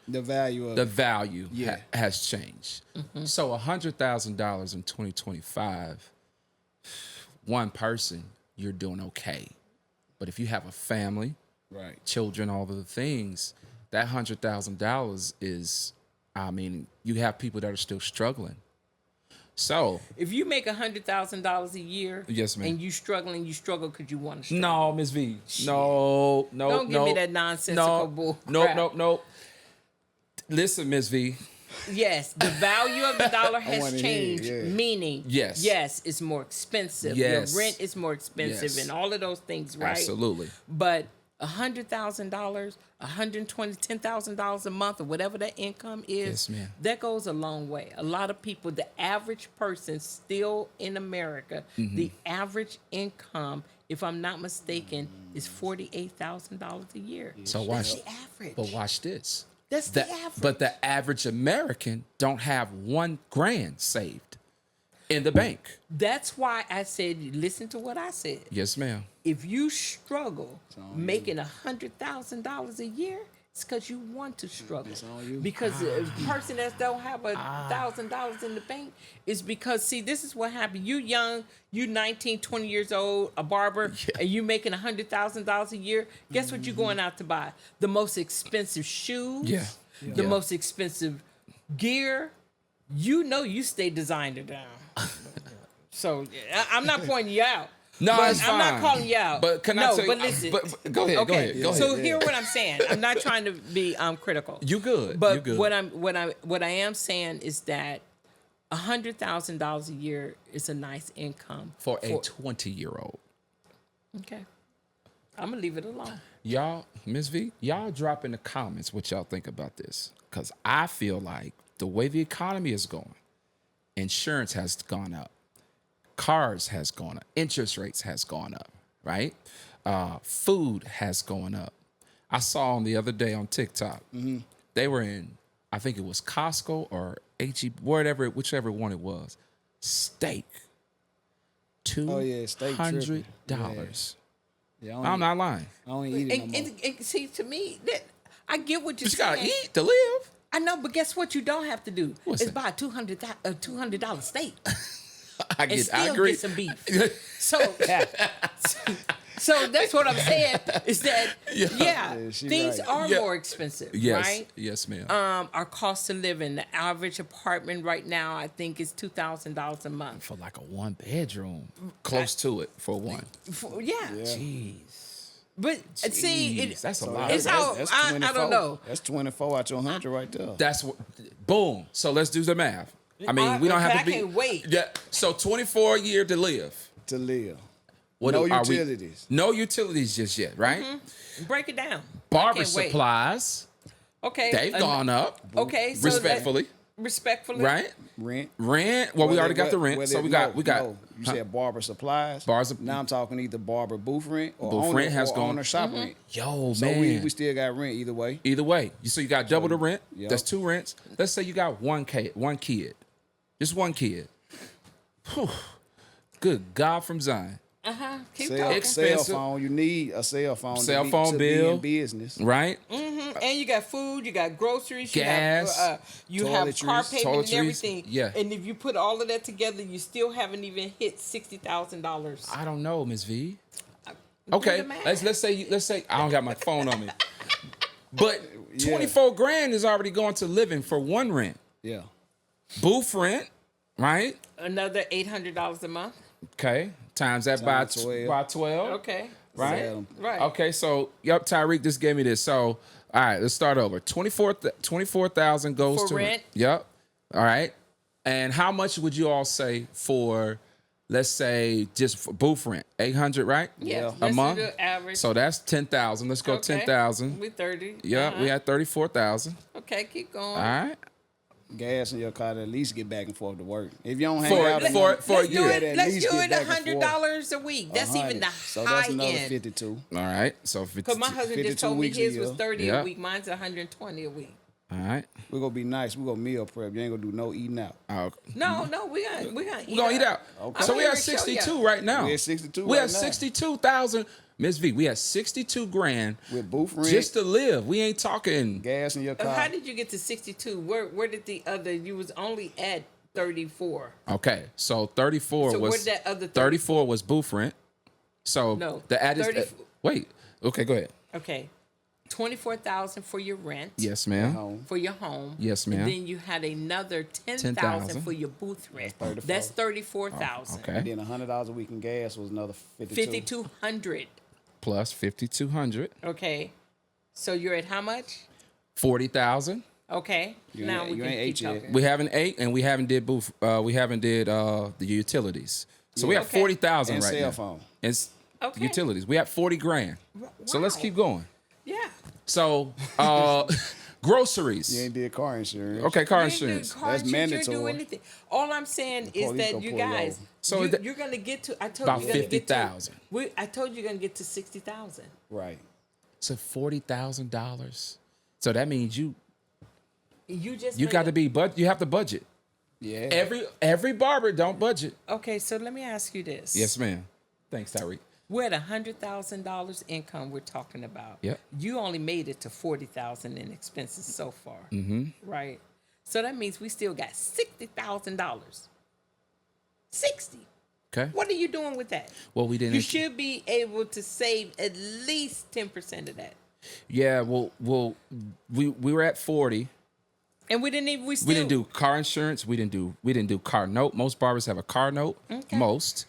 The value of The value Yeah. has changed. So $100,000 in 2025, one person, you're doing okay. But if you have a family, right. children, all of the things, that $100,000 is, you have people that are still struggling. So If you make $100,000 a year, Yes, ma'am. and you struggle because you want to struggle. no, Ms. V. No, Don't give me that nonsensical bull crap. Nope. Listen, Ms. V. Yes, the value of the dollar wanna has hear changed, it, yeah. meaning Yes. it's more expensive. Yes. Your rent is more expensive, Yes. and all of those things, right? Absolutely. But $100,000, $10,000 a month, or whatever that income is, Yes, ma'am. that goes a long way. A lot of people, the average person still in America, Mm-hmm. the average income, if I'm not mistaken, is $48,000 a year. So That's watch. the average. But watch this. That's the average. But the average American don't have $1,000 saved in the bank. That's why I said, listen to what I said. Yes, ma'am. If you struggle making $100,000 a year, it's because you want to struggle. on you. Because a person that don't have $1,000 in the bank is because, see, this is what happened. You young, you 19, 20 years old, a barber, and you making $100,000 a year. Guess what you're going out to buy? The most expensive shoes. Yeah. The Yeah. most expensive gear. You know you stay designer down. So I'm not pointing you out. No, But it's I'm not fine. calling you out. But can I no, tell you? but listen. But go ahead. Go ahead. So hear what I'm saying. I'm not trying to be critical. You good. But you good. what I am saying is that $100,000 a year is a nice income for a 20-year-old. Okay. I'm gonna leave it alone. Y'all, Ms. V, y'all drop in the comments what y'all think about this. Because I feel like the way the economy is going, insurance has gone up, cars has gone up, interest rates has gone up, right? Food has gone up. I saw them the other day on TikTok. They were in, I think it was Costco or HEB, whichever one it was. Steak. steak tripping. $200. Yeah, I I'm not lying. don't eat it no more. And see, to me, that I get what you're But you gotta saying. eat to live. I know, but guess what? You don't have to do What's is that? buy a $200 steak I and I still agree. get some beef. So that's what I'm saying is that she things right. are Yeah. more expensive, Yes, right? yes, ma'am. Our cost of living, the average apartment right now, I think is $2,000 a month. For like a 1-bedroom, close to it for one. Yeah. Jeez, But see, Jeez, that's a So lot. it's how I 24. don't know. That's 24 out your 100 right there. That's what. Boom. So let's do the math. I mean, we don't have I to be. can't wait. Yeah. So 24 a year to live. To live. What No are we- utilities. No utilities just yet, right? Break it down. Barber I can't wait. supplies. Okay. They've gone up. Okay. So Respectfully, respectfully. right? Rent. Rent. Well, we already got the rent, Whether- so we got. no, you huh? said barber supplies. Now I'm talking either barber booth rent or Booth owner, rent has or gone- owner shop rent. Yo, So man. we still got rent either way. Either way, so you got double the rent. Yep. That's 2 rents. Let's say you got one kid, just one kid. Whew. Good God from Zion, Keep Cell, talking. cell Expensive. phone. You need a cell phone. Cell to phone be bill. in business. right? And you got food, you got groceries, Gas, you have car toiletries, payment and toiletries, everything. yeah. And if you put all of that together, you still haven't even hit $60,000. I don't know, Ms. V. Do Okay, the math. let's say I don't got my phone on me, but Yeah. 24 grand is already going to living for one rent, Yeah. booth rent, right? Another $800 a month. Okay, times that by Times 12. by 12. Okay. Right? Sell 'em. Right. Okay, so Tyreek just gave me this. So all right, let's start over. 24,000 goes For to rent? Yep. All right. And how much would you all say for, let's say, just for booth rent? 800, right? Yeah. A Let's month? do the average. So that's 10,000. Let's go Okay. 10,000. We 30. Yeah, we had 34,000. Okay, keep going. All right. Gas in your car to at least get back and forth to work. If you don't hang For- out for- enough, for a Let's do year. it. at Let's least do get it back and forth. $100 a week. That's even the 100. So high that's another end. 52. All right. So 50, Because my husband just 52 told me weeks a his was year. 30 Yeah. a week. Mine's 120 a week. all right. We're gonna be nice. We're gonna meal prep. You ain't gonna do no eating out. Oh, No, we got we're gonna eat out. Okay. So we I'm have here to show 62 ya. right now. We at 62 We right have now. 62,000. Miss V, we have 62 grand With booth rent, just to live. We ain't talking. gas in your car. How did you get to 62? Where did the other? You was only at 34. Okay, so 34 So was where'd that other 34 was booth rent. So No, the added. 30 wait. Okay, go ahead. Okay. $24,000 for your rent. Yes, ma'am. Home. For your home. Yes, ma'am. And then you had another $10,000 $10,000 for your booth rent. That's $34,000. Okay. And then $100 a week in gas was another 52. $5,200. Plus 5,200. Okay. So you're at how much? 40,000. Okay. You now ain't- we you can ain't keep ate yet. talking. We haven't ate, and we haven't did booth. We haven't did the utilities. So we have Okay. 40,000 And right cell now. phone. And Okay. utilities. We have 40 grand. So let's Wow. keep going. Yeah. So groceries. You ain't did car insurance. Okay, car You ain't do insurance. car That's insurance, you didn't do mandatory. anything. All I'm saying is police that gonna you pull you guys, over. So you, that- you're gonna get to. I told About you you're gonna get to. 50,000. I told you you're gonna get to 60,000. Right. So $40,000. So that means you You got to be you have to budget. Yeah. Every barber don't budget. Okay, so let me ask you this. Yes, ma'am. Thanks, Tyreek. We're at $100,000 income we're talking about. Yep. You only made it to 40,000 in expenses so far. Mm-hmm. Right. So that means we still got $60,000. 60. Okay. What are you doing with that? Well, we didn't. You should be able to save at least 10% of that. Yeah. Well, we were at 40. And we didn't We didn't do car insurance. We didn't do car note. Most barbers have a car note. Okay. Most.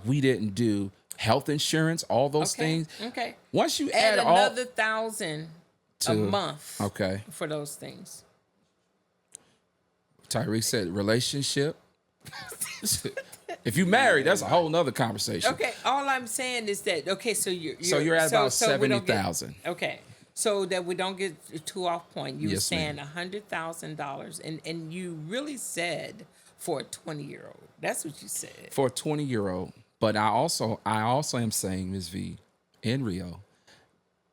We didn't do health insurance. All those things. Okay. Once you Add add all another 1,000 a month. Okay. For those things. Tyreek said relationship. If you married, that's a whole nother conversation. Okay, all I'm saying is that so you're at about we don't get- 70,000. Okay, so that we don't get too off point. You were Yes, saying ma'am. $100,000, and you really said for a 20-year-old. That's what you said. For a 20-year-old. But I also am saying, Ms. V, in Rio,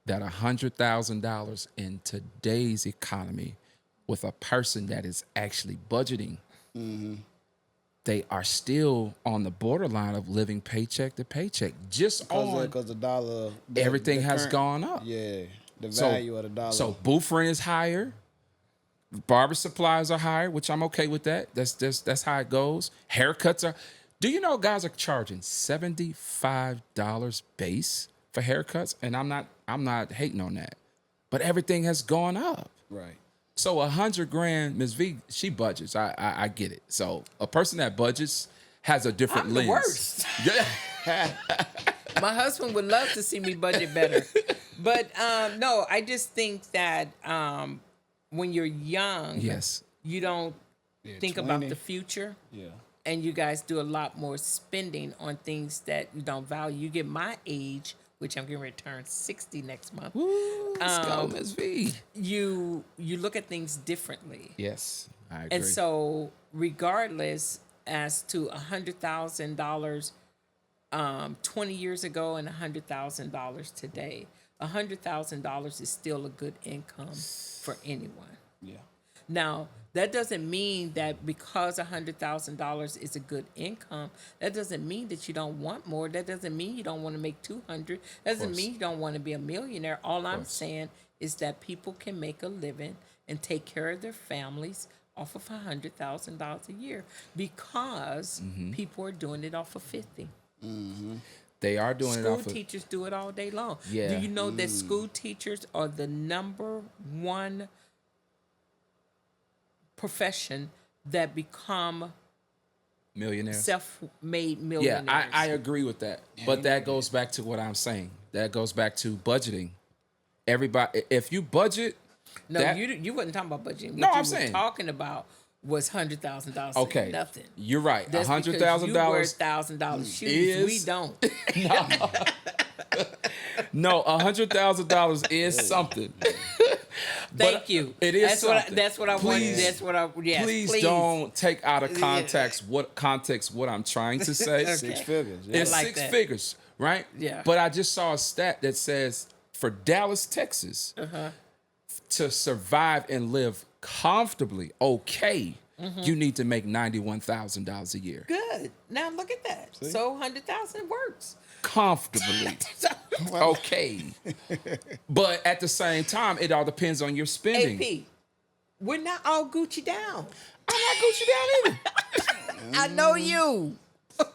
that $100,000 in today's economy with a person that is actually budgeting, they are still on the borderline of living paycheck to paycheck. Just on Because the dollar. everything the has current- gone up. Yeah. The So- value of the dollar. So booth rent is higher. Barber supplies are higher, which I'm okay with that. That's how it goes. Haircuts are. Do you know guys are charging $75 base for haircuts? And I'm not hating on that. But everything has gone up. right. So $100 grand, Ms. V, she budgets. I get it. So a person that budgets has a different I'm lens. the worst. Yeah. My husband would love to see me budget better, but no, I just think that when you're young, Yes. you don't Yeah, think about 20. the future. Yeah. And you guys do a lot more spending on things that you don't value. You get my age, which I'm going to return 60 next month. Woo, let's go, Ms. V. You look at things differently. Yes, I agree. And so regardless as to $100,000 20 years ago and $100,000 today, $100,000 is still a good income for anyone. Yeah. Now, that doesn't mean that because $100,000 is a good income, that doesn't mean that you don't want more. That doesn't mean you don't want to make 200. That doesn't course. mean you don't want to be a millionaire. All I'm course. saying is that people can make a living and take care of their families off of $100,000 a year because people are doing it off of 50. They are doing it School off of. teachers do it all day long. Yeah. Do you know that school teachers are the number one profession that become Millionaires. self-made Yeah, millionaires? I agree with that. But that goes back to what I'm saying. That goes back to budgeting. Everybody, if you budget, No, that- you wasn't talking about budgeting. What No, you I'm were saying- talking about was $100,000. okay, Nothing. you're right. That's because $100,000. you wear $1,000 shoes. is- We don't. No, $100,000 is something. Thank you. It is That's what something. that's what I wanted. Please- That's what I. Yes, Please don't take out of context what I'm trying to say. Okay. 6 figures. Yeah. It's like 6 that. figures, right? Yeah. But I just saw a stat that says for Dallas, Texas, to survive and live comfortably, you need to make $91,000 a year. Good. Now look at that. So 100,000 works. Comfortably. Okay. But at the same time, it all depends on your spending. AP, we're not all Gucci down. I'm not Gucci down either. I know you. All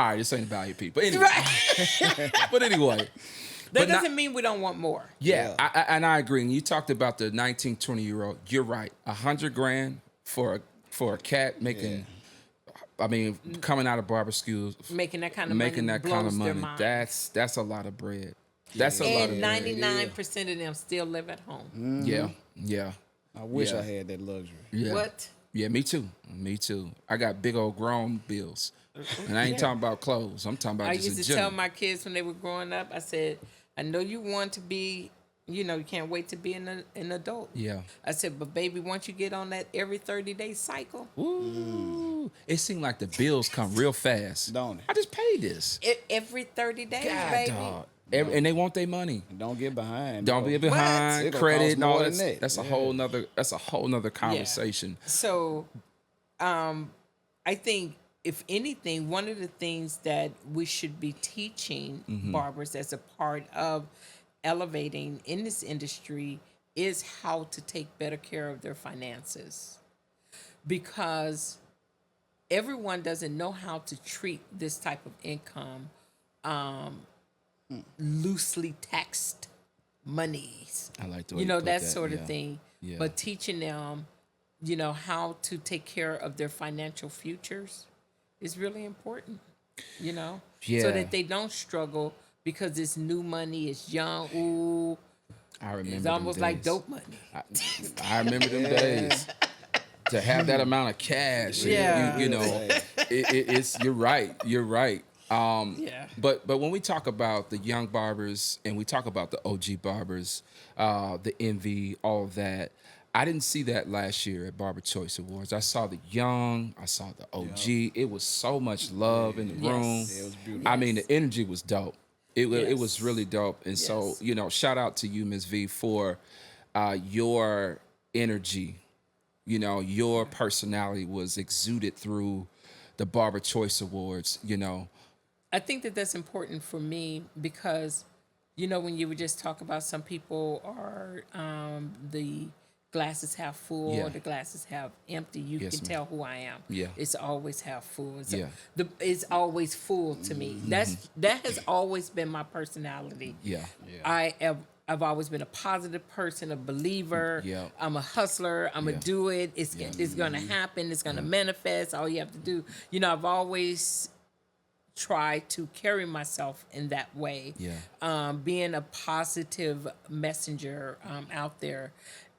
right, this ain't about your people. Anyway. Right. But anyway, That not- doesn't mean we don't want more. Yeah, Yeah. and I agree. And you talked about the 19, 20-year-old. You're right. $100,000 for a cat making. I mean, coming out of barber schools, Making that kind of making money that kind of blows their money. mind. That's a lot of bread. That's a lot of And bread. 99% of them still live at home. Yeah. I wish Yeah. I had that luxury. Yeah. What? Yeah, me too. Me too. I got big old grown bills. And I ain't talking about clothes. I'm talking about I just used in to general. tell my kids when they were growing up, I said, I know you want to be, you can't wait to be an adult. Yeah. I said, but baby, once you get on that every 30-day cycle, Ooh. It seemed like the bills come real fast. Don't it? I just paid this. every 30 days, God, baby. dog. And they want their money. And don't get behind. Don't be though. behind It gonna credit cost and all more that. than that. That's a whole nother. That's a whole nother conversation. So, I think if anything, one of the things that we should be teaching barbers as a part of elevating in this industry is how to take better care of their finances, because everyone doesn't know how to treat this type of income, loosely taxed monies. I like the way you put that that, sort of yeah. thing. Yeah. But teaching them, how to take care of their financial futures is really important, so Yeah. that they don't struggle because it's new money, it's young, ooh, I remember. it's them almost like days. dope money. I remember them days. To have that amount of cash, Yeah. you know, it's you're right. You're right. Yeah. But when we talk about the young barbers and we talk about the OG barbers, the envy, all of that, I didn't see that last year at Barber Choice Awards. I saw the young, I saw the OG. It was so much love in the room. Yes. It was beautiful. I mean, the energy was dope. It was Yes. really dope. And so, Yes. shout out to you, Ms. V, for your energy. Your personality was exuded through the Barber Choice Awards. I think that that's important for me because, when you would just talk about some people are the glasses half full Yeah. or the glasses half empty, you Yes, can ma'am. tell who I am. Yeah. It's always half full. Yeah. It's always full to me. That has always been my personality. Yeah. I've always been a positive person, a believer. Yeah. I'm a hustler. I'm Yeah. a do it. It's going to happen. It's going to manifest. All you have to do. I've always tried to carry myself in that way. Yeah. Being a positive messenger out there.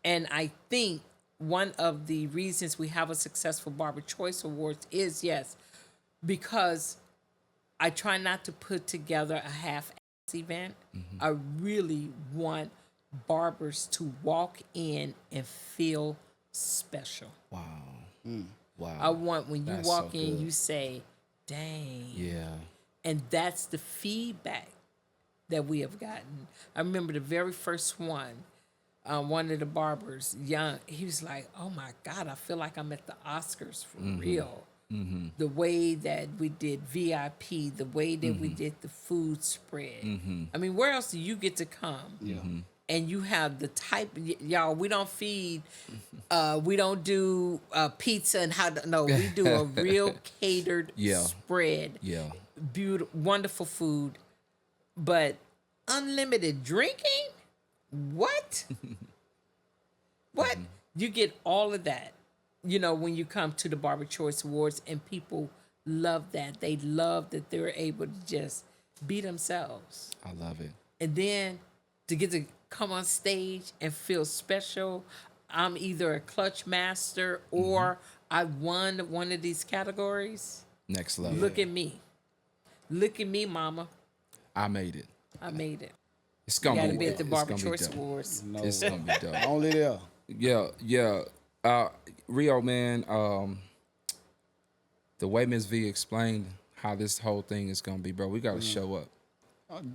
And I think one of the reasons we have a successful Barber Choice Awards is, yes, because I try not to put together a half-ass event. I really want barbers to walk in and feel special. Wow. Wow. I want when you That's walk so in, good. you say, dang. Yeah. And that's the feedback that we have gotten. I remember the very first one of the barbers, young, he was like, oh my God, I feel like I'm at the Oscars for real. The way that we did VIP, the way that we did the food spread. I mean, where else do you get to come? Yeah. And you have the type, y'all, we don't feed, we don't do pizza and we do a real catered Yeah. spread. Yeah. Beautiful, wonderful food, but unlimited drinking? What? What? You get all of that, when you come to the Barber Choice Awards, and people love that. They love that they're able to just be themselves. I love it. And then to get to come on stage and feel special. I'm either a clutch master or I won one of these categories. Next level. Look at me. Look at me, mama. I made it. I made it. It's You gonna gotta be. be at the it's Barber gonna be Choice dope. Awards. No, It's gonna be dope. only there. Yeah. Rio, man. The way Ms. V explained how this whole thing is gonna be, bro, we gotta show up.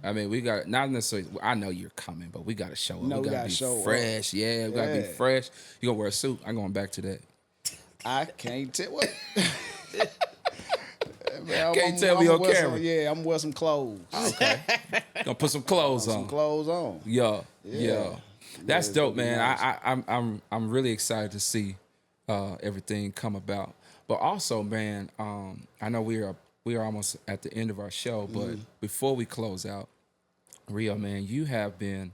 I mean, we got not necessarily. I know you're coming, but we gotta show up. No, we we gotta gotta be show up. fresh. Yeah, we gotta be Yeah. fresh. You gonna wear a suit? I'm going back to that. I can't tell what. Man, Can't tell me on wear camera. I'm gonna wear some clothes. Okay. Gonna put some clothes on. Some clothes on. Yeah. Yeah. That's Yeah, dope, it'll be man. nice. I'm really excited to see everything come about. But also, man, I know we are almost at the end of our show, but before we close out, Rio, man, you have been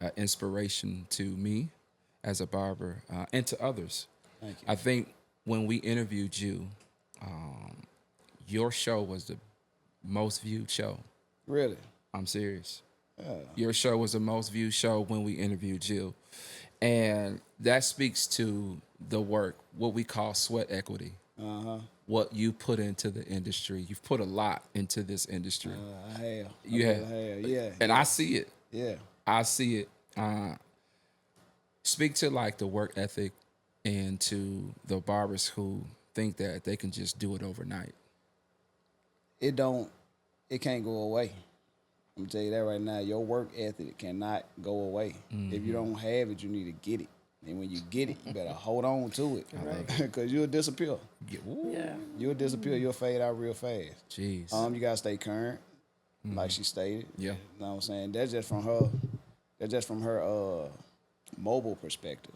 an inspiration to me as a barber and to others. Thank you. I think when we interviewed you, your show was the most viewed show. Really? I'm serious. Yeah. Your show was the most viewed show when we interviewed you. And that speaks to the work, what we call sweat equity. What you put into the industry. You've put a lot into this industry. I have. You I have. really have. Yeah. And yeah. I see it. Yeah. I see it. Speak to like the work ethic and to the barbers who think that they can just do it overnight. It can't go away. I'm gonna tell you that right now. Your work ethic cannot go away. If you don't have it, you need to get it. And when you get it, you better hold on to it. Because you'll disappear. Yeah. You'll disappear. You'll fade out real fast. Jeez. You gotta stay current, like she stated. Yeah. You know what I'm saying? That's just from her mobile perspective.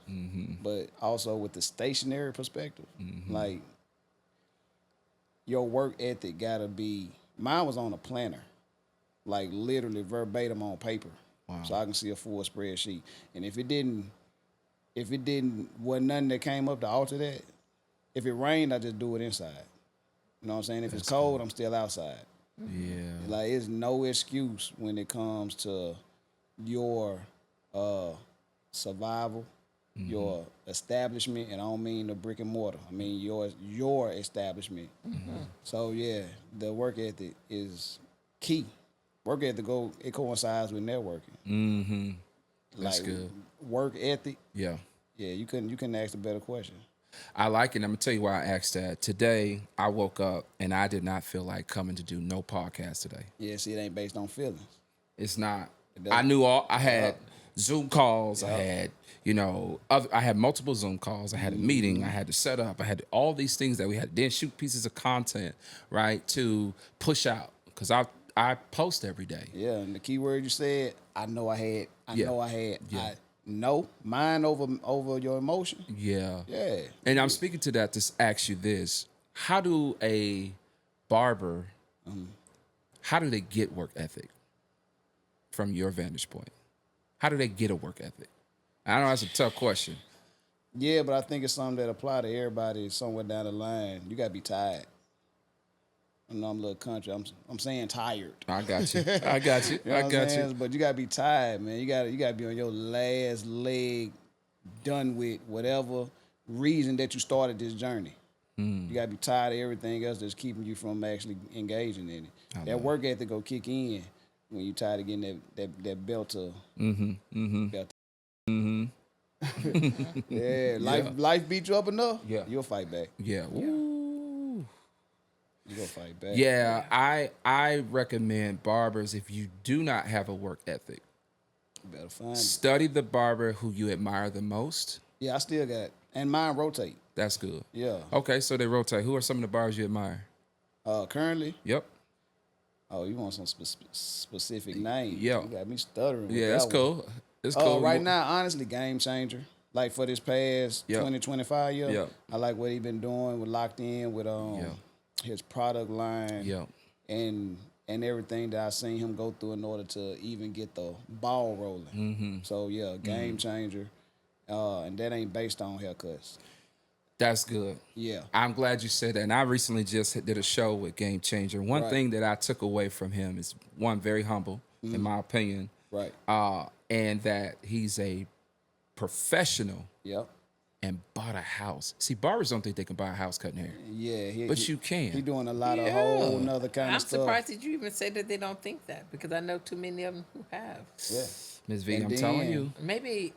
But also with the stationary perspective. Like your work ethic gotta be, mine was on a planner. Like literally verbatim on paper. Wow. So I can see a full spreadsheet. And if it wasn't nothing that came up to alter that, if it rained, I just do it inside. You know what I'm saying? If it's cold, I'm still outside. Yeah. Like, it's no excuse when it comes to your survival, your establishment, and I don't mean the brick and mortar. I mean your establishment. So yeah, the work ethic is key. Work ethic it coincides with networking. That's Like, good. work ethic. Yeah. Yeah, you couldn't ask a better question. I like it. I'm gonna tell you why I asked that. Today, I woke up and I did not feel like coming to do no podcast today. Yeah, see, it ain't based on feelings. It's not. doesn't. I knew I had Zoom calls. I had, I had multiple Zoom calls. I had a meeting. I had to set up. I had all these things that we had. Then shoot pieces of content, right, to push out because I post every day. Yeah, and the key word you said, I know I had. Yeah. No, mine over your emotion. Yeah. Yeah. And I'm speaking to that to ask you this: how do a barber, how do they get work ethic? From your vantage point, how do they get a work ethic? I know that's a tough question. Yeah, but I think it's something that apply to everybody somewhere down the line. You gotta be tired. I know I'm a little country. I'm saying tired. I got you. I got you. You know I what got I'm saying? you. But you gotta be tired, man. You gotta be on your last leg, done with whatever reason that you started this journey. You gotta be tired of everything else that's keeping you from actually engaging in it. That work ethic go kick in when you tired of getting that belt to belt. Yeah, life beat you up enough. Yeah. You'll fight back. Yeah. Ooh. You gonna fight back. Yeah. I recommend barbers, if you do not have a work ethic, You better find it. study the barber who you admire the most. Yeah, I still got, and mine rotate. That's good. Yeah. Okay, so they rotate. Who are some of the barbers you admire? Currently, Yep. oh, you want some specific names? Yeah. You got me stuttering. Yeah, with that's that one. cool. It's cool. Right now, honestly, game changer. Like for this past Yep. 2025 year, Yep. I like what he been doing with Locked In with his product line Yep. and everything that I seen him go through in order to even get the ball rolling. So yeah, game changer. And that ain't based on haircuts. That's good. Yeah. I'm glad you said that. And I recently just did a show with Game Changer. One Right. thing that I took away from him is, one, very humble, in my opinion, Right. and that he's a professional Yep. and bought a house. See, barbers don't think they can buy a house cutting hair. Yeah. But you can. He doing a lot of Yeah. whole nother kind I'm of stuff. surprised that you even say that they don't think that because I know too many of them who have. Yeah. Ms. V, And I'm telling then- you. Maybe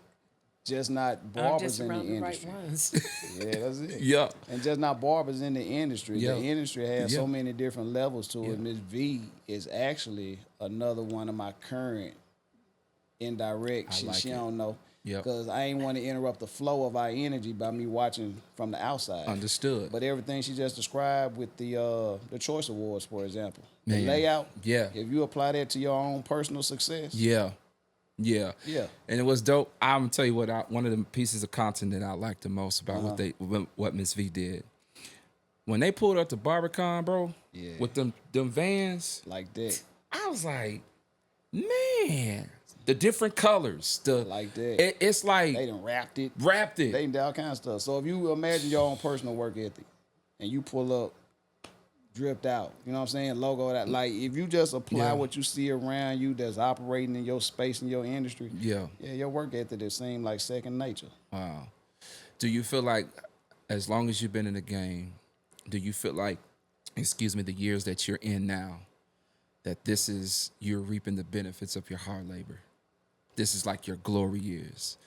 Just not I'm barbers just in the around the right industry. ones. Yeah, that's it. Yeah. And just not barbers in the industry. Yeah. The industry has Yeah. so many different levels to Yeah. it. Ms. V is actually another one of my current indirect. I like She it. don't know. Yep. Because I ain't want to interrupt the flow of our energy by me watching from the outside. Understood. But everything she just described with the Choice Awards, for example. Man. The layout. Yeah. If you apply that to your own personal success. Yeah. Yeah. Yeah. And it was dope. I'm gonna tell you what, one of the pieces of content that I liked the most about Uh-huh. what Miss V did. When they pulled up to BarberCon, bro, Yeah. with them vans, Like that. I was like, man, man, the different colors, Like that. it's like They done wrapped it. wrapped it. They done did all kinds of stuff. So if you imagine your own personal work ethic and you pull up dripped out, you know what I'm saying? Logo that, like, if you just apply Yeah. what you see around you that's operating in your space, in your industry, Yeah. your work ethic it seems like second nature. Wow. Do you feel like, as long as you've been in the game, do you feel like, the years that you're in now, that you're reaping the benefits of your hard labor? This is like your glory years.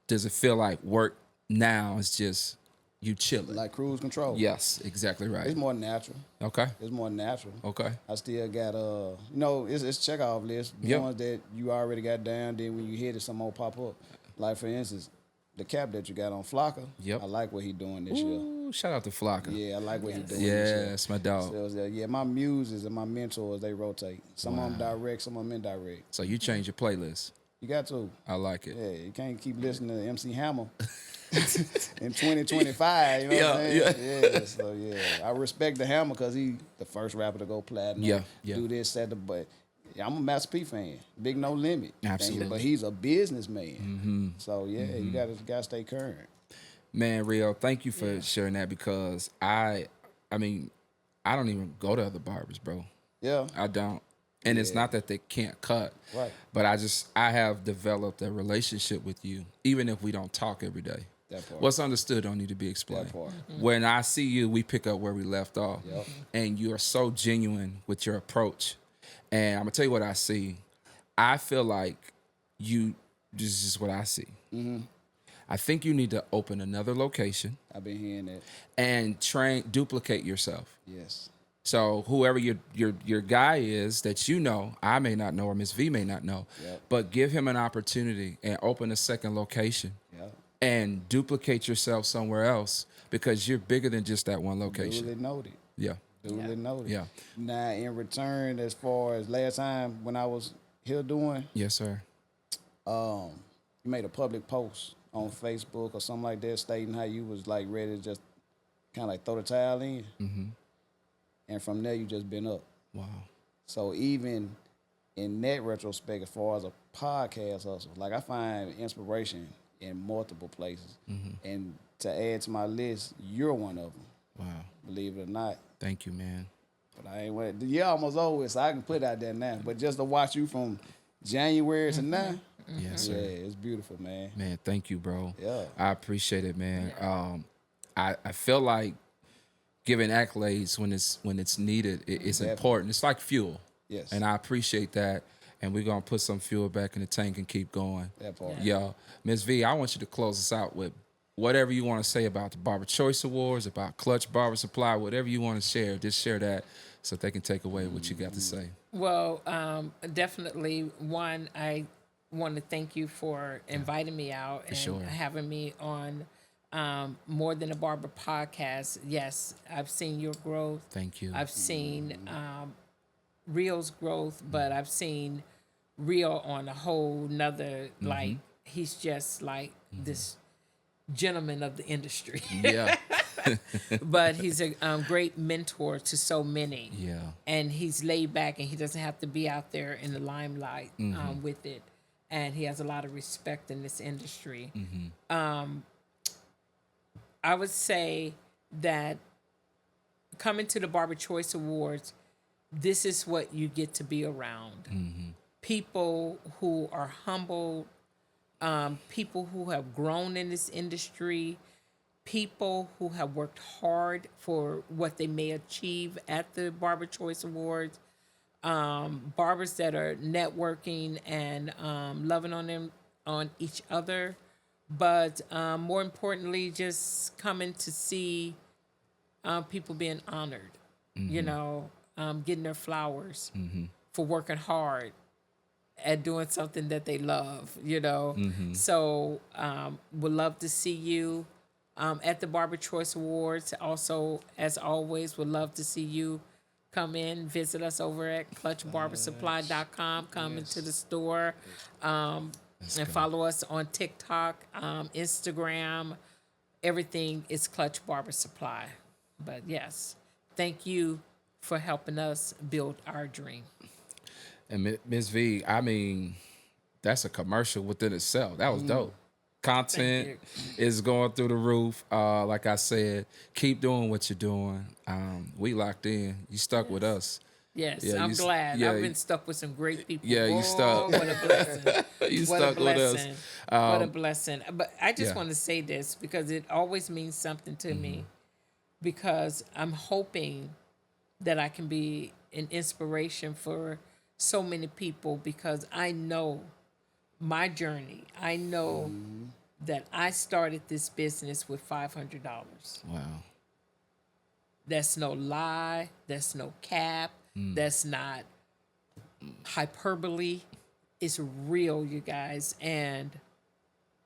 Does it feel like work now is just you chilling? Like cruise control. Yes, exactly right. It's more natural. Okay. It's more natural. Okay. I still got it's check off list. The Yep. ones that you already got down, then when you hit it, some more pop up. Like for instance, the cap that you got on Flocka. Yep. I like what he doing this year. Ooh, shout out to Flocka. Yeah, I like what he doing this Yeah, year. that's my dog. So, yeah, my muses and my mentors, they rotate. Some of them direct, some of them indirect. So you change your playlist. You got to. I like it. Yeah, you can't keep listening to MC Hammer in 2025. You know what I'm saying? Yeah. So yeah, I respect the Hammer because he the first rapper to go platinum. Yeah. Do this, set the but. Yeah, I'm a Master P fan. Big No Limit. Absolutely. But he's a businessman. Mm-hmm. So yeah, you gotta stay current. Man, Rio, thank you for sharing that, because I mean, I don't even go to other barbers, bro. Yeah. I don't. And it's not that they can't cut. Right. But I have developed a relationship with you, even if we don't talk every day. That part. What's understood don't need to be explained. That part. When I see you, we pick up where we left off. Yep. And you are so genuine with your approach. And I'm going to tell you what I see. I feel like this is what I see. Mm-hmm. I think you need to open another location I've been hearing that. and duplicate yourself. Yes. So whoever your guy is that you know, I may not know or Miss V may not know, Yep. but give him an opportunity and open a second location Yep. and duplicate yourself somewhere else, because you're bigger than just that one location. Duly noted. Yeah. Duly noted. Yeah. Now in return, as far as last time when I was here doing, Yes, sir. you made a public post on Facebook or something like that stating how you was like ready to just kind of like throw the towel in. Mm-hmm. And from there, you just been up. Wow. So even in that retrospect, as far as a podcast hustle, like I find inspiration in multiple places. Mm-hmm. And to add to my list, you're one of them. Wow. Believe it or not. Thank you, man. But I ain't went. The year almost over, so I can put it out there now. But just to watch you from January to now, Yes, yeah, sir. it's beautiful, man. Man, thank you, bro. Yeah. I appreciate it, man. I feel like giving accolades when it's needed is important. It's like fuel. Yes. And I appreciate that. And we're gonna put some fuel back in the tank and keep going. That part. Yo, Ms. V, I want you to close us out with whatever you want to say about the Barber Choice Awards, about Clutch Barber Supply, whatever you want to share. Just share that so they can take away what you got to say. Well, definitely, one, I want to thank you for inviting me out and sure. having me on More Than a Barber podcast. Yes, I've seen your growth. Thank you. I've seen Rio's growth, but I've seen Rio on a whole nother, like, he's just like this gentleman of the industry. Yeah. But he's a great mentor to so many. Yeah. And he's laid back and he doesn't have to be out there in the limelight with it. And he has a lot of respect in this industry. I would say that coming to the Barber Choice Awards, this is what you get to be around. People who are humble, people who have grown in this industry, people who have worked hard for what they may achieve at the Barber Choice Awards, barbers that are networking and loving on each other, but more importantly, just coming to see people being honored, you know, getting their flowers for working hard at doing something that they love, you know. So would love to see you at the Barber Choice Awards. Also, as always, would love to see you come in, visit us over at clutchbarbersupply.com. Come into the store and follow us on TikTok, Instagram. Everything is Clutch Barber Supply. But yes, thank you for helping us build our dream. And Ms. V, I mean, that's a commercial within itself. That was dope. Content is going through the roof. Like I said, keep doing what you're doing. We locked in. You stuck with us. Yes, Yeah, I'm glad. I've been stuck with some great people. Yeah, you stuck. What a blessing. You What stuck a blessing. with us. What a blessing. But I just yeah. want to say this because it always means something to me, because I'm hoping that I can be an inspiration for so many people, because I know my journey. I know that I started this business with $500. Wow. That's no lie. That's no cap. That's not hyperbole. It's real, you guys. And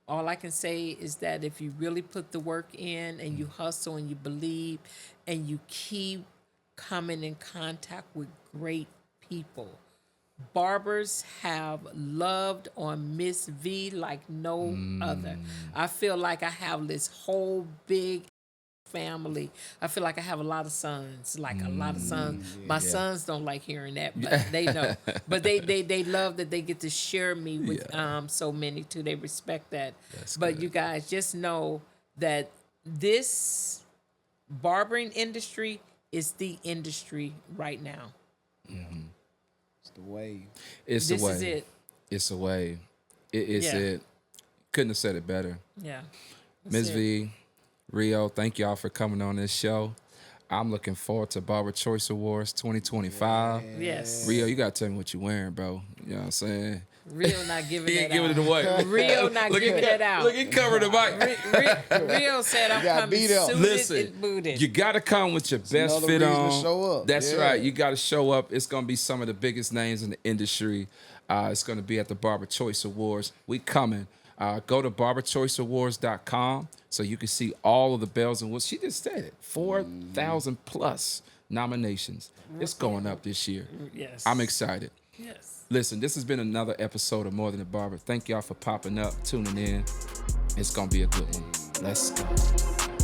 all I can say is that if you really put the work in and you hustle and you believe and you keep coming in contact with great people, barbers have loved on Miss V like no other. I feel like I have this whole big family. I feel like I have a lot of sons, like a lot of sons. My sons don't like hearing that, but they know. But they love that they get to share me with so many too. They respect that. But good. you guys just know that this barbering industry is the industry right now. It's the wave. It's This a wave. is it. It's a wave. It's Yeah. it. Couldn't have said it better. Yeah. Ms. V, Rio, thank y'all for coming on this show. I'm looking forward to Barber Choice Awards 2025. Yes. Rio, you gotta tell me what you're wearing, bro. You know what I'm saying? Rio not giving He that ain't giving out. it away. Rio not giving that out. Look, he covered the mic. Rio said I'm gotta coming be there. suited Listen, and booted. you gotta come with your best another fit reason to on. show up. That's Yeah. right. You gotta show up. It's gonna be some of the biggest names in the industry. It's gonna be at the Barber Choice Awards. We coming. Go to barberchoiceawards.com so you can see all of the bells and whistles. She just said it. 4,000 plus nominations. It's going up this year. Yes. I'm excited. Yes. Listen, this has been another episode of More Than a Barber. Thank y'all for popping up, tuning in. It's going to be a good one. Let's go.